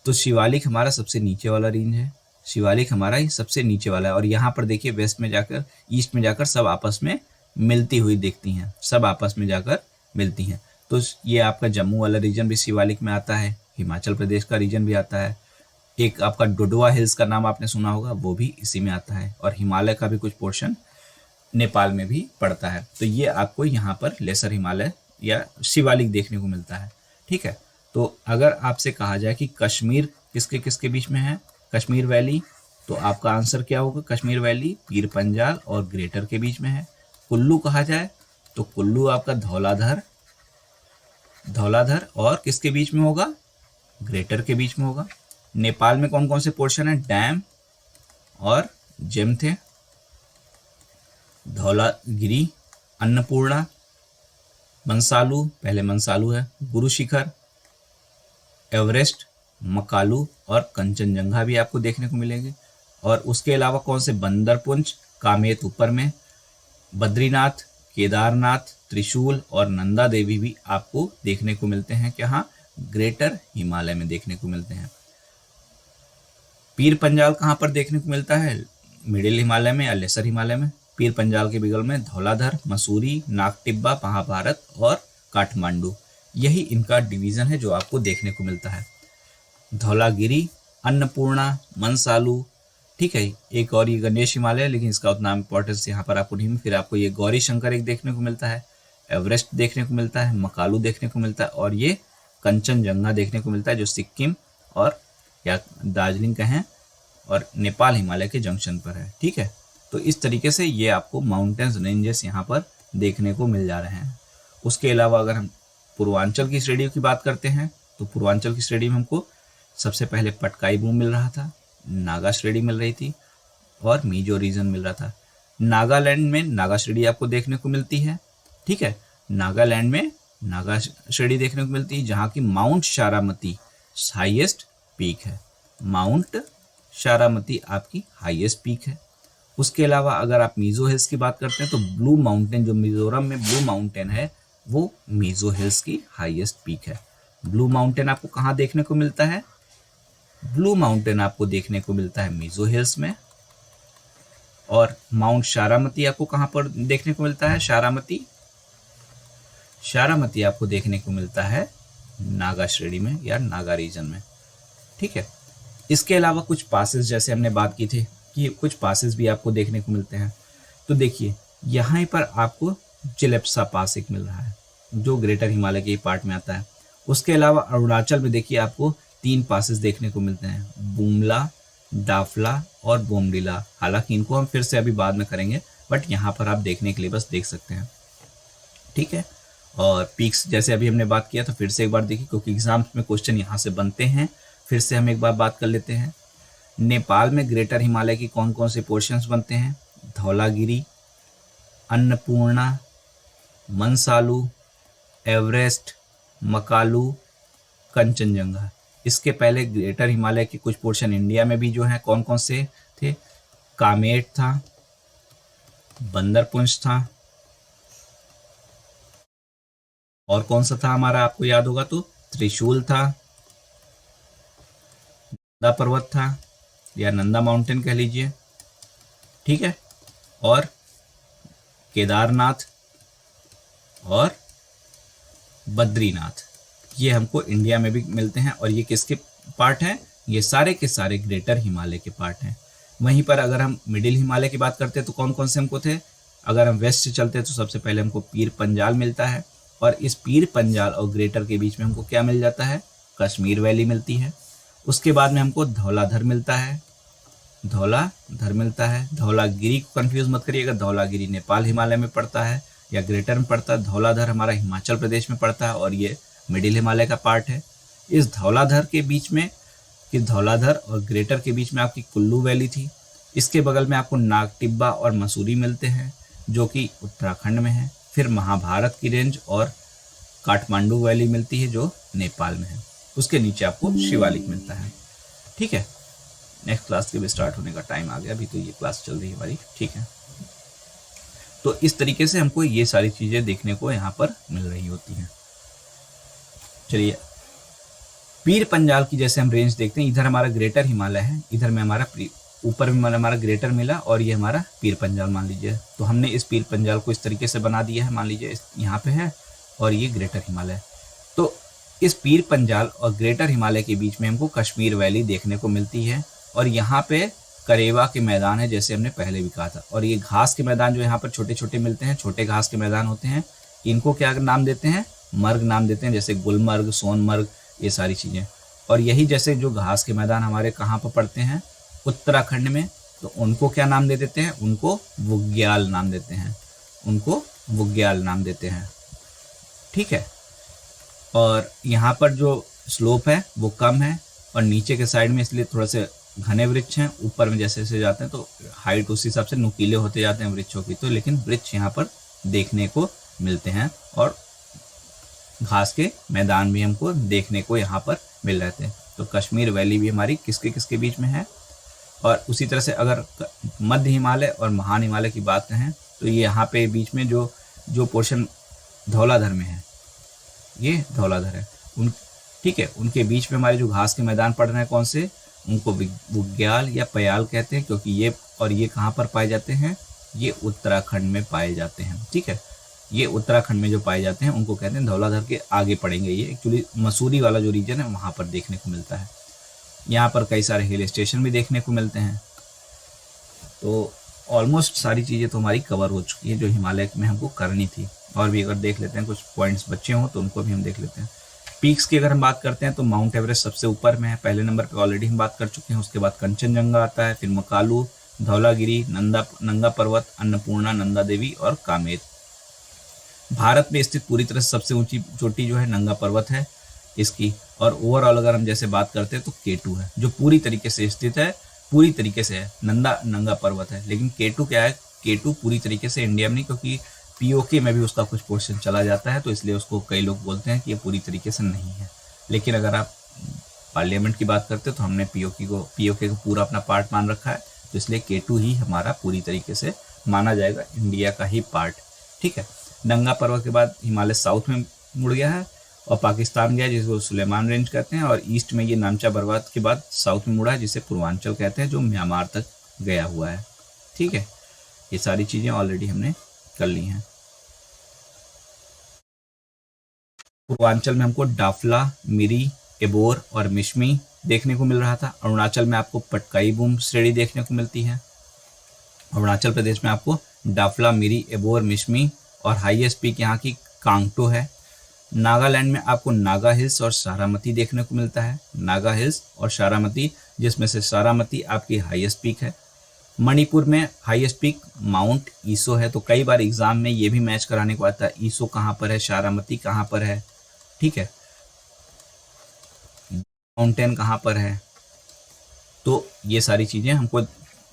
तो शिवालिक हमारा सबसे नीचे वाला रेंज है। शिवालिक हमारा ही सबसे नीचे वाला है और यहाँ पर देखिए वेस्ट में जाकर, ईस्ट में जाकर सब आपस में मिलती हुई दिखती हैं, सब आपस में जाकर मिलती हैं। तो ये आपका जम्मू वाला रीजन भी शिवालिक में आता है, हिमाचल प्रदेश का रीजन भी आता है। एक आपका डोडवा हिल्स का नाम आपने सुना होगा, वो भी इसी में आता है। और हिमालय का भी कुछ पोर्शन नेपाल में भी पड़ता है। तो ये आपको यहाँ पर लेसर हिमालय या शिवालिक देखने को मिलता है। ठीक है, तो अगर आपसे कहा जाए कि कश्मीर किसके किसके बीच में है, कश्मीर वैली, तो आपका आंसर क्या होगा, कश्मीर वैली पीर पंजाल और ग्रेटर के बीच में है। कुल्लू कहा जाए तो कुल्लू आपका धौलाधर, धौलाधर और किसके बीच में होगा, ग्रेटर के बीच में होगा। नेपाल में कौन कौन से पोर्शन है, डैम और जेम थे, धौलागिरी, अन्नपूर्णा, मंसालू, पहले मंसालू है, गुरु शिखर, एवरेस्ट, मकालू और कंचनजंगा भी आपको देखने को मिलेंगे। और उसके अलावा कौन से, बंदरपुंज, कामेत ऊपर में, बद्रीनाथ, केदारनाथ, त्रिशूल और नंदा देवी भी आपको देखने को मिलते हैं क्या, ग्रेटर हिमालय में देखने को मिलते हैं। पीर पंजाल कहाँ पर देखने को मिलता है, मिडिल हिमालय में या लेसर हिमालय में। पीर पंजाल के बगल में धौलाधर, मसूरी, नाग टिब्बा, महाभारत और काठमांडू, यही इनका डिवीजन है जो आपको देखने को मिलता है। धौलागिरी, अन्नपूर्णा, मंसालू, ठीक है। एक और ये गणेश हिमालय, लेकिन इसका उतना इंपॉर्टेंस यहाँ पर आपको नहीं। फिर आपको ये गौरी शंकर एक देखने को मिलता है, एवरेस्ट देखने को मिलता है, मकालू देखने को मिलता है और ये कंचनजंगा देखने को मिलता है जो सिक्किम और या दार्जिलिंग का है और नेपाल हिमालय के जंक्शन पर है। ठीक है, तो इस तरीके से ये आपको माउंटेन्स रेंजेस यहाँ पर देखने को मिल जा रहे हैं। उसके अलावा अगर हम पूर्वांचल की श्रेणी की बात करते हैं तो पूर्वांचल की श्रेणी में हमको सबसे पहले पटकाई बूम मिल रहा था, नागा श्रेणी मिल रही थी और मिजो रीजन मिल रहा था। नागालैंड में नागा श्रेणी आपको देखने को मिलती है। ठीक है, नागालैंड में नागा श्रेणी देखने को मिलती है जहाँ की माउंट शारामती हाईएस्ट पीक है। माउंट शारामती आपकी हाईएस्ट पीक है। उसके अलावा अगर आप मिजो हिल्स की बात करते हैं तो ब्लू माउंटेन, जो मिजोरम में ब्लू माउंटेन है, वो मिजो हिल्स की हाईएस्ट पीक है। ब्लू माउंटेन आपको कहाँ देखने को मिलता है, ब्लू माउंटेन आपको देखने को मिलता है मिजो हिल्स में। और माउंट शारामती आपको कहाँ पर देखने को मिलता है, शारामती, शारामती आपको देखने को मिलता है नागा श्रेणी में या नागा रीजन में। ठीक है, इसके अलावा कुछ पासेस, जैसे हमने बात की थी कि कुछ पासेस भी आपको देखने को मिलते हैं। तो देखिए यहाँ पर आपको चिलेप्सा पास एक मिल रहा है जो ग्रेटर हिमालय के पार्ट में आता है। उसके अलावा अरुणाचल में देखिए आपको 3 पासेस देखने को मिलते हैं, बुमला, डाफला और बोमडिला। हालांकि इनको हम फिर से अभी बाद में करेंगे, बट यहाँ पर आप देखने के लिए बस देख सकते हैं। ठीक है, और पीक्स जैसे अभी हमने बात किया तो फिर से एक बार देखिए, क्योंकि एग्जाम्स में क्वेश्चन यहाँ से बनते हैं। फिर से हम एक बार बात कर लेते हैं। नेपाल में ग्रेटर हिमालय की कौन कौन से पोर्शंस बनते हैं, धौलागिरी, अन्नपूर्णा, मंसालू, एवरेस्ट, मकालू, कंचनजंगा। इसके पहले ग्रेटर हिमालय के कुछ पोर्शन इंडिया में भी जो है कौन कौन से थे, कामेट था, बंदरपुंछ था, और कौन सा था हमारा, आपको याद होगा तो त्रिशूल था, नंदा पर्वत था या नंदा माउंटेन कह लीजिए, ठीक है, और केदारनाथ और बद्रीनाथ, ये हमको इंडिया में भी मिलते हैं। और ये किसके पार्ट हैं, ये सारे के सारे ग्रेटर हिमालय के पार्ट हैं। वहीं पर अगर हम मिडिल हिमालय की बात करते हैं तो कौन कौन से हमको थे, अगर हम वेस्ट से चलते हैं तो सबसे पहले हमको पीर पंजाल मिलता है, और इस पीर पंजाल और ग्रेटर के बीच में हमको क्या मिल जाता है, कश्मीर वैली मिलती है। उसके बाद में हमको धौलाधर मिलता है, धौलाधर मिलता है, धौलागिरी को कंफ्यूज मत करिएगा, धौलागिरी नेपाल हिमालय में पड़ता है या ग्रेटर में पड़ता है, धौलाधर हमारा हिमाचल प्रदेश में पड़ता है और ये मिडिल हिमालय का पार्ट है। इस धौलाधर के बीच में, कि धौलाधर और ग्रेटर के बीच में आपकी कुल्लू वैली थी। इसके बगल में आपको नागटिब्बा और मसूरी मिलते हैं जो कि उत्तराखंड में है। फिर महाभारत की रेंज और काठमांडू वैली मिलती है जो नेपाल में है। उसके नीचे आपको शिवालिक मिलता है, ठीक है। नेक्स्ट क्लास के भी स्टार्ट होने का टाइम आ गया, अभी तो ये क्लास चल रही है हमारी, ठीक है। तो इस तरीके से हमको ये सारी चीज़ें देखने को यहाँ पर मिल रही होती हैं। चलिए, पीर पंजाल की जैसे हम रेंज देखते हैं, इधर हमारा ग्रेटर हिमालय है, इधर में हमारा ऊपर में हमारा ग्रेटर मिला और ये हमारा पीर पंजाल मान लीजिए। तो हमने इस पीर पंजाल को इस तरीके से बना दिया है, मान लीजिए यहाँ पे है और ये ग्रेटर हिमालय। तो इस पीर पंजाल और ग्रेटर हिमालय के बीच में हमको कश्मीर वैली देखने को मिलती है, और यहाँ पे करेवा के मैदान है जैसे हमने पहले भी कहा था। और ये घास के मैदान जो यहाँ पर छोटे छोटे मिलते हैं, छोटे घास के मैदान होते हैं, इनको क्या नाम देते हैं, मर्ग नाम देते हैं, जैसे गुलमर्ग, सोनमर्ग, ये सारी चीज़ें। और यही जैसे जो घास के मैदान हमारे कहाँ पर पड़ते हैं, उत्तराखंड में, तो उनको क्या नाम दे देते हैं, उनको बुग्याल नाम देते हैं, उनको बुग्याल नाम देते हैं, ठीक है। और यहाँ पर जो स्लोप है वो कम है और नीचे के साइड में इसलिए थोड़ा से घने वृक्ष हैं, ऊपर में जैसे जैसे जाते हैं तो हाइट उस हिसाब से नुकीले होते जाते हैं वृक्षों की, तो लेकिन वृक्ष यहाँ पर देखने को मिलते हैं और घास के मैदान भी हमको देखने को यहाँ पर मिल रहे थे। तो कश्मीर वैली भी हमारी किसके किसके बीच में है। और उसी तरह से अगर मध्य हिमालय और महान हिमालय की बात करें तो ये यहाँ पे बीच में जो पोर्शन धौलाधर में है, ये धौलाधर है, ठीक है, उनके बीच में हमारे जो घास के मैदान पड़ रहे हैं कौन से, उनको बुग्याल या पयाल कहते हैं, क्योंकि ये और ये कहाँ पर पाए जाते हैं, ये उत्तराखंड में पाए जाते हैं, ठीक है। ये उत्तराखंड में जो पाए जाते हैं उनको कहते हैं धौलाधर के आगे पड़ेंगे। ये एक्चुअली मसूरी वाला जो रीजन है वहाँ पर देखने को मिलता है। यहाँ पर कई सारे हिल स्टेशन भी देखने को मिलते हैं। तो ऑलमोस्ट सारी चीज़ें तो हमारी कवर हो चुकी है जो हिमालय में हमको करनी थी। और भी अगर देख लेते हैं, कुछ पॉइंट्स बच्चे हों तो उनको भी हम देख लेते हैं। पीक्स की अगर हम बात करते हैं तो माउंट एवरेस्ट सबसे ऊपर में है, पहले नंबर पे ऑलरेडी हम बात कर चुके हैं। उसके बाद कंचनजंगा आता है, फिर मकालू, धौलागिरी, नंगा पर्वत, अन्नपूर्णा, नंदा देवी और कामेर। भारत में स्थित पूरी तरह से सबसे ऊंची चोटी जो है नंगा पर्वत है इसकी। और ओवरऑल अगर हम जैसे बात करते हैं तो केटू है जो पूरी तरीके से स्थित है, पूरी तरीके से है। नंगा पर्वत है, लेकिन केटू क्या है, केटू पूरी तरीके से इंडिया में नहीं, क्योंकि पीओके में भी उसका कुछ पोर्शन चला जाता है, तो इसलिए उसको कई लोग बोलते हैं कि ये पूरी तरीके से नहीं है। लेकिन अगर आप पार्लियामेंट की बात करते हो तो हमने पीओके को पूरा अपना पार्ट मान रखा है, तो इसलिए केटू ही हमारा पूरी तरीके से माना जाएगा, इंडिया का ही पार्ट, ठीक है। नंगा पर्वत के बाद हिमालय साउथ में मुड़ गया है और पाकिस्तान गया जिसको सुलेमान रेंज कहते हैं, और ईस्ट में ये नामचा पर्वत के बाद साउथ में मुड़ा है जिसे पूर्वांचल कहते हैं, जो म्यांमार तक गया हुआ है, ठीक है। ये सारी चीज़ें ऑलरेडी हमने कर ली हैं। पूर्वांचल में हमको डाफला, मिरी, एबोर और मिश्मी देखने को मिल रहा था। अरुणाचल में आपको पटकाई बूम श्रेणी देखने को मिलती है। अरुणाचल प्रदेश में आपको डाफला, मिरी, एबोर, मिश्मी और हाईएस्ट पीक यहाँ की कांगटो है। नागालैंड में आपको नागा हिल्स और सारामती देखने को मिलता है, नागा हिल्स और सारामती, जिसमें से सारामती आपकी हाईएस्ट पीक है। मणिपुर में हाईएस्ट पीक माउंट ईसो है। तो कई बार एग्जाम में ये भी मैच कराने को आता है, ईसो कहाँ पर है, सारामती कहाँ पर है, ठीक है, माउंटेन कहाँ पर है। तो ये सारी चीज़ें हमको,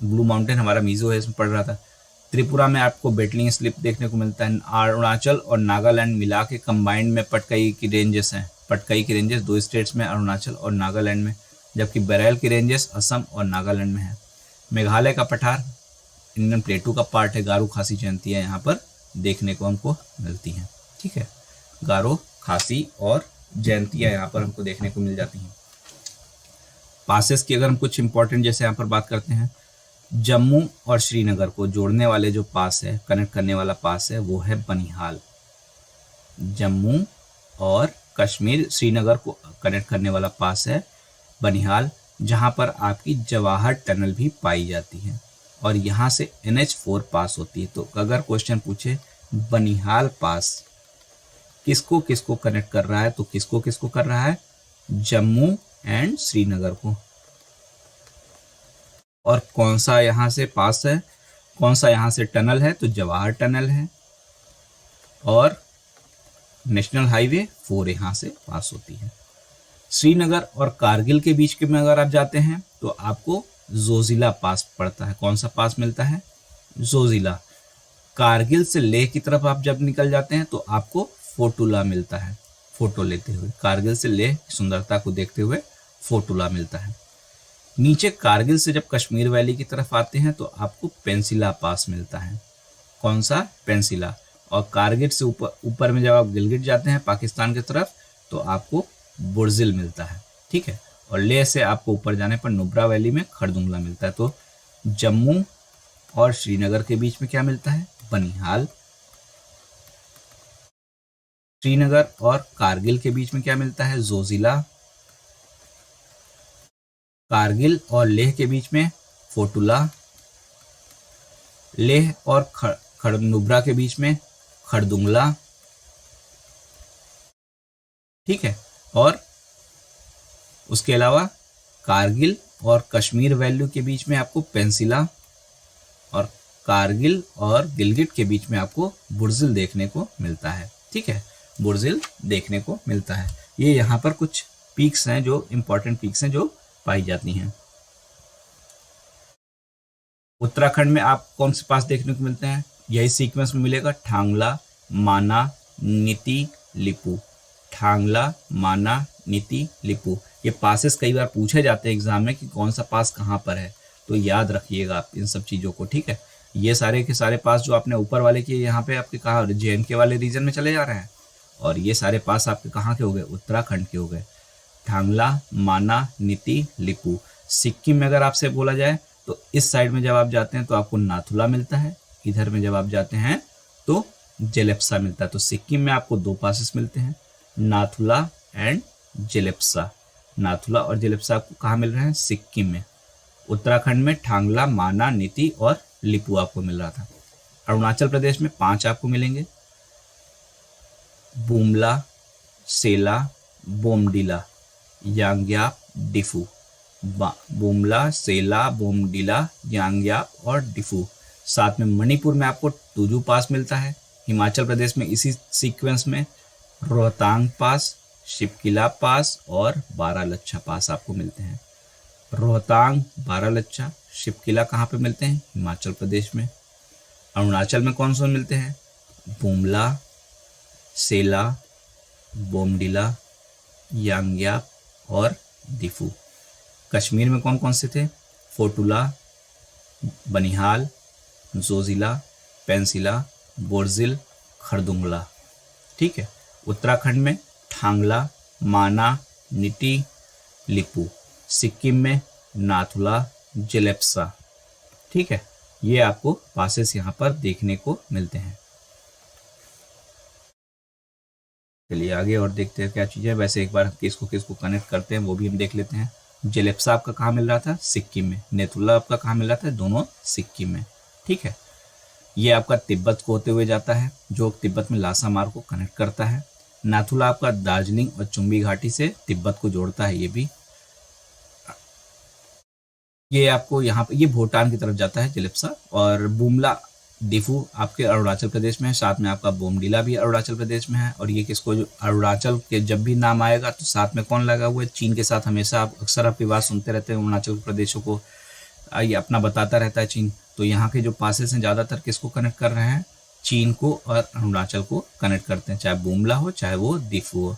ब्लू माउंटेन हमारा मिजो है, इसमें पढ़ रहा था। त्रिपुरा में आपको बेटलिंग स्लिप देखने को मिलता है। अरुणाचल और नागालैंड मिला के कंबाइंड में पटकाई की रेंजेस हैं, पटकाई की रेंजेस 2 स्टेट्स में, अरुणाचल और नागालैंड में, जबकि बरैल की रेंजेस असम और नागालैंड में है। मेघालय का पठार इंडियन प्लेटू का पार्ट है। गारो खासी जयंतियाँ यहाँ पर देखने को हमको मिलती हैं। ठीक है, गारो खासी और जयंतियाँ यहाँ पर हमको देखने को मिल जाती हैं। पासेस की अगर हम कुछ इंपॉर्टेंट जैसे यहाँ पर बात करते हैं, जम्मू और श्रीनगर को जोड़ने वाले जो पास है, कनेक्ट करने वाला पास है, वो है बनिहाल। जम्मू और कश्मीर श्रीनगर को कनेक्ट करने वाला पास है बनिहाल, जहाँ पर आपकी जवाहर टनल भी पाई जाती है और यहाँ से NH4 पास होती है। तो अगर क्वेश्चन पूछे बनिहाल पास किसको किसको कनेक्ट कर रहा है, तो किसको किसको कर रहा है, जम्मू एंड श्रीनगर को। और कौन सा यहाँ से पास है, कौन सा यहाँ से टनल है, तो जवाहर टनल है और नेशनल हाईवे 4 यहाँ से पास होती है। श्रीनगर और कारगिल के बीच के में अगर आप जाते हैं तो आपको जोजिला पास पड़ता है। कौन सा पास मिलता है, जोजिला। कारगिल से लेह की तरफ आप जब निकल जाते हैं तो आपको फोटुला मिलता है। फोटो लेते हुए कारगिल से लेह की सुंदरता को देखते हुए फोटुला मिलता है। नीचे कारगिल से जब कश्मीर वैली की तरफ आते हैं तो आपको पेंसिला पास मिलता है। कौन सा, पेंसिला। और कारगिल से ऊपर में जब आप गिलगित जाते हैं पाकिस्तान की तरफ तो आपको बुर्जिल मिलता है। ठीक है, और लेह से आपको ऊपर जाने पर नुब्रा वैली में खरदुंगला मिलता है। तो जम्मू और श्रीनगर के बीच में क्या मिलता है, बनिहाल। श्रीनगर और कारगिल के बीच में क्या मिलता है, जोजिला। कारगिल और लेह के बीच में फोटुला। लेह और नुब्रा के बीच में खरदुंगला। ठीक है, और उसके अलावा कारगिल और कश्मीर वैल्यू के बीच में आपको पेंसिला और कारगिल और गिलगिट के बीच में आपको बुर्जिल देखने को मिलता है। ठीक है, बुर्जिल देखने को मिलता है। ये यहाँ पर कुछ पीक्स हैं जो इंपॉर्टेंट पीक्स हैं जो पाई जाती हैं। उत्तराखंड में आप कौन से पास देखने को मिलते हैं, यही सीक्वेंस में मिलेगा, ठांगला, माना, नीति, लिपू। ठांगला, माना, नीति, लिपू। ये पासेस कई बार पूछे जाते हैं एग्जाम में कि कौन सा पास कहाँ पर है, तो याद रखिएगा आप इन सब चीज़ों को। ठीक है, ये सारे के सारे पास जो आपने ऊपर वाले किए यहाँ पे आपके कहा JNK वाले रीजन में चले जा रहे हैं, और ये सारे पास आपके कहाँ के हो गए, उत्तराखंड के हो गए। ठांगला, माना, नीति, लिपू। सिक्किम में अगर आपसे बोला जाए तो इस साइड में जब आप जाते हैं तो आपको नाथुला मिलता है, इधर में जब आप जाते हैं तो जेलेप्सा मिलता है। तो सिक्किम में आपको 2 पासेस मिलते हैं, नाथुला एंड जेलेप्सा। नाथुला और जेलेप्सा आपको कहाँ मिल रहे हैं, सिक्किम में। उत्तराखंड में ठांगला, माना, नीति और लिपू आपको मिल रहा था। अरुणाचल प्रदेश में 5 आपको मिलेंगे, बुमला, सेला, बोमडिला, यांग्याप, डिफू। बुमला, सेला, बोमडिला, यांग्याप और डिफू। साथ में मणिपुर में आपको टूजू पास मिलता है। हिमाचल प्रदेश में इसी सीक्वेंस में रोहतांग पास, शिपकिला पास और बारालच्छा पास आपको मिलते हैं। रोहतांग, बारालच्छा, शिपकिला कहाँ पे मिलते हैं, हिमाचल प्रदेश में। अरुणाचल में कौन से मिलते हैं, बुमला, सेला, बोमडिला, यांग्याप और डिफू। कश्मीर में कौन कौन से थे, फोटुला, बनिहाल, जोजिला, पेंसिला, बोर्जिल, खरदुंगला। ठीक है, उत्तराखंड में ठांगला, माना, नीति, लिपू। सिक्किम में नाथुला, जेलेप्सा। ठीक है, ये आपको पासेस यहाँ पर देखने को मिलते हैं। चलिए आगे और देखते हैं क्या चीज़ है। वैसे एक बार किसको किसको कनेक्ट करते हैं वो भी हम देख लेते हैं। जेलेप्सा आपका कहाँ मिल रहा था, सिक्किम में। नेथुला आपका कहाँ मिल रहा था, दोनों सिक्किम में। ठीक है, ये आपका तिब्बत को होते हुए जाता है जो तिब्बत में लासा मार को कनेक्ट करता है। नाथुला आपका दार्जिलिंग और चुम्बी घाटी से तिब्बत को जोड़ता है। ये भी ये आपको यहाँ पे ये भूटान की तरफ जाता है जेलेप्सा। और बुमला, डिफू आपके अरुणाचल प्रदेश में है। साथ में आपका बोमडिला भी अरुणाचल प्रदेश में है। और ये किसको, जो अरुणाचल के जब भी नाम आएगा तो साथ में कौन लगा हुआ है, चीन के साथ। हमेशा आप अक्सर आपकी बात सुनते रहते हैं, अरुणाचल प्रदेशों को ये अपना बताता रहता है चीन। तो यहाँ के जो पासेस हैं ज़्यादातर किसको कनेक्ट कर रहे हैं, चीन को और अरुणाचल को कनेक्ट करते हैं, चाहे बुमला हो चाहे वो डिफू हो।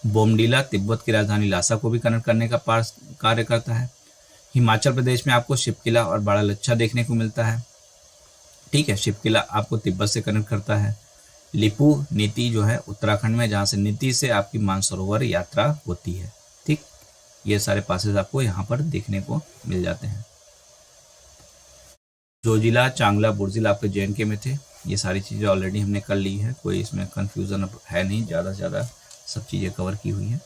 बोमडीला तिब्बत की राजधानी लासा को भी कनेक्ट करने का कार्य करता है। हिमाचल प्रदेश में आपको शिवकिला और बड़ा लच्छा देखने को मिलता है। ठीक है, शिवकिला आपको तिब्बत से कनेक्ट करता है। लिपू नीति जो है उत्तराखंड में, जहाँ से नीति से आपकी मानसरोवर यात्रा होती है। ठीक, ये सारे पासेस आपको यहाँ पर देखने को मिल जाते हैं। जोजिला, चांगला, बुर्जिला आपके जे में थे। ये सारी चीज़ें ऑलरेडी हमने कर ली है, कोई इसमें कंफ्यूजन अब है नहीं, ज़्यादा से ज़्यादा सब चीज़ें कवर की हुई हैं।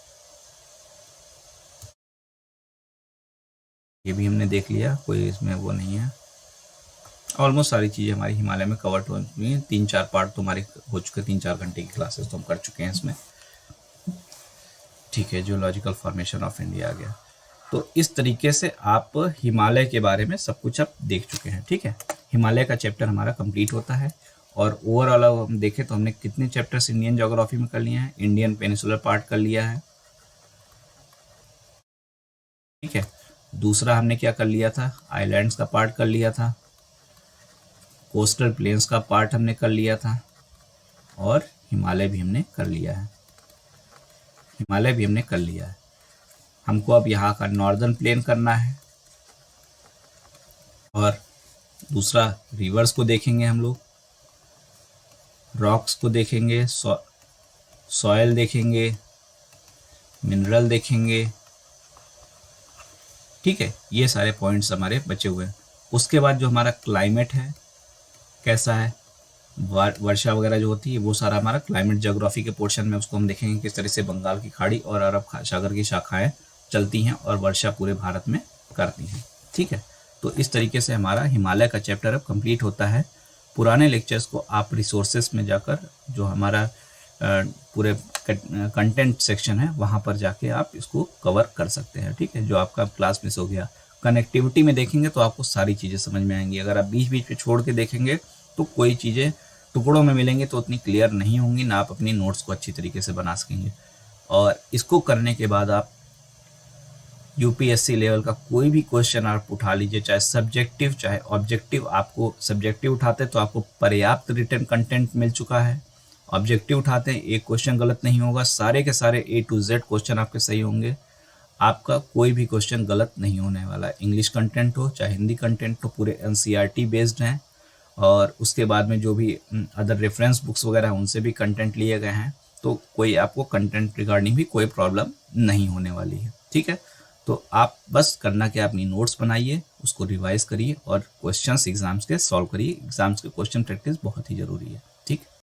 ये भी हमने देख लिया, कोई इसमें वो नहीं है। ऑलमोस्ट सारी चीज़ें हमारी हिमालय में कवर हो चुकी हैं। 3-4 पार्ट तो हमारे हो चुके, 3-4 घंटे की क्लासेस तो हम कर चुके हैं इसमें। ठीक है, जियोलॉजिकल फॉर्मेशन ऑफ इंडिया आ गया। तो इस तरीके से आप हिमालय के बारे में सब कुछ अब देख चुके हैं। ठीक है, हिमालय का चैप्टर हमारा कंप्लीट होता है। और ओवरऑल हम देखें तो हमने कितने चैप्टर्स इंडियन ज्योग्राफी में कर लिए हैं। इंडियन पेनिसुलर पार्ट कर लिया है। ठीक है, दूसरा हमने क्या कर लिया था, आइलैंड्स का पार्ट कर लिया था। कोस्टल प्लेन्स का पार्ट हमने कर लिया था। और हिमालय भी हमने कर लिया है। हिमालय भी हमने कर लिया है। हमको अब यहाँ का नॉर्दर्न प्लेन करना है। और दूसरा रिवर्स को देखेंगे हम लोग, रॉक्स को देखेंगे, सॉयल देखेंगे, मिनरल देखेंगे। ठीक है, ये सारे पॉइंट्स हमारे बचे हुए हैं। उसके बाद जो हमारा क्लाइमेट है कैसा है, वर्षा वगैरह जो होती है, वो सारा हमारा क्लाइमेट ज्योग्राफी के पोर्शन में उसको हम देखेंगे किस तरह से बंगाल की खाड़ी और अरब सागर की शाखाएं चलती हैं और वर्षा पूरे भारत में करती हैं। ठीक है, तो इस तरीके से हमारा हिमालय का चैप्टर अब कंप्लीट होता है। पुराने लेक्चर्स को आप रिसोर्सेस में जाकर, जो हमारा पूरे कंटेंट सेक्शन है, वहाँ पर जाके आप इसको कवर कर सकते हैं। ठीक है, जो आपका क्लास मिस हो गया, कनेक्टिविटी में देखेंगे तो आपको सारी चीज़ें समझ में आएंगी। अगर आप बीच बीच में छोड़ के देखेंगे तो कोई चीज़ें टुकड़ों में मिलेंगी तो उतनी क्लियर नहीं होंगी, ना आप अपनी नोट्स को अच्छी तरीके से बना सकेंगे। और इसको करने के बाद आप यूपीएससी लेवल का कोई भी क्वेश्चन आप उठा लीजिए, चाहे सब्जेक्टिव चाहे ऑब्जेक्टिव। आपको सब्जेक्टिव उठाते तो आपको पर्याप्त रिटन कंटेंट मिल चुका है। ऑब्जेक्टिव उठाते हैं, एक क्वेश्चन गलत नहीं होगा, सारे के सारे A to Z क्वेश्चन आपके सही होंगे। आपका कोई भी क्वेश्चन गलत नहीं होने वाला है। इंग्लिश कंटेंट हो चाहे हिंदी कंटेंट हो, पूरे NCERT बेस्ड हैं। और उसके बाद में जो भी अदर रेफरेंस बुक्स वगैरह हैं उनसे भी कंटेंट लिए गए हैं, तो कोई आपको कंटेंट रिगार्डिंग भी कोई प्रॉब्लम नहीं होने वाली है। ठीक है, तो आप बस करना क्या, अपनी नोट्स बनाइए, उसको रिवाइज करिए और क्वेश्चंस एग्जाम्स के सॉल्व करिए। एग्जाम्स के क्वेश्चन प्रैक्टिस बहुत ही जरूरी है। ठीक।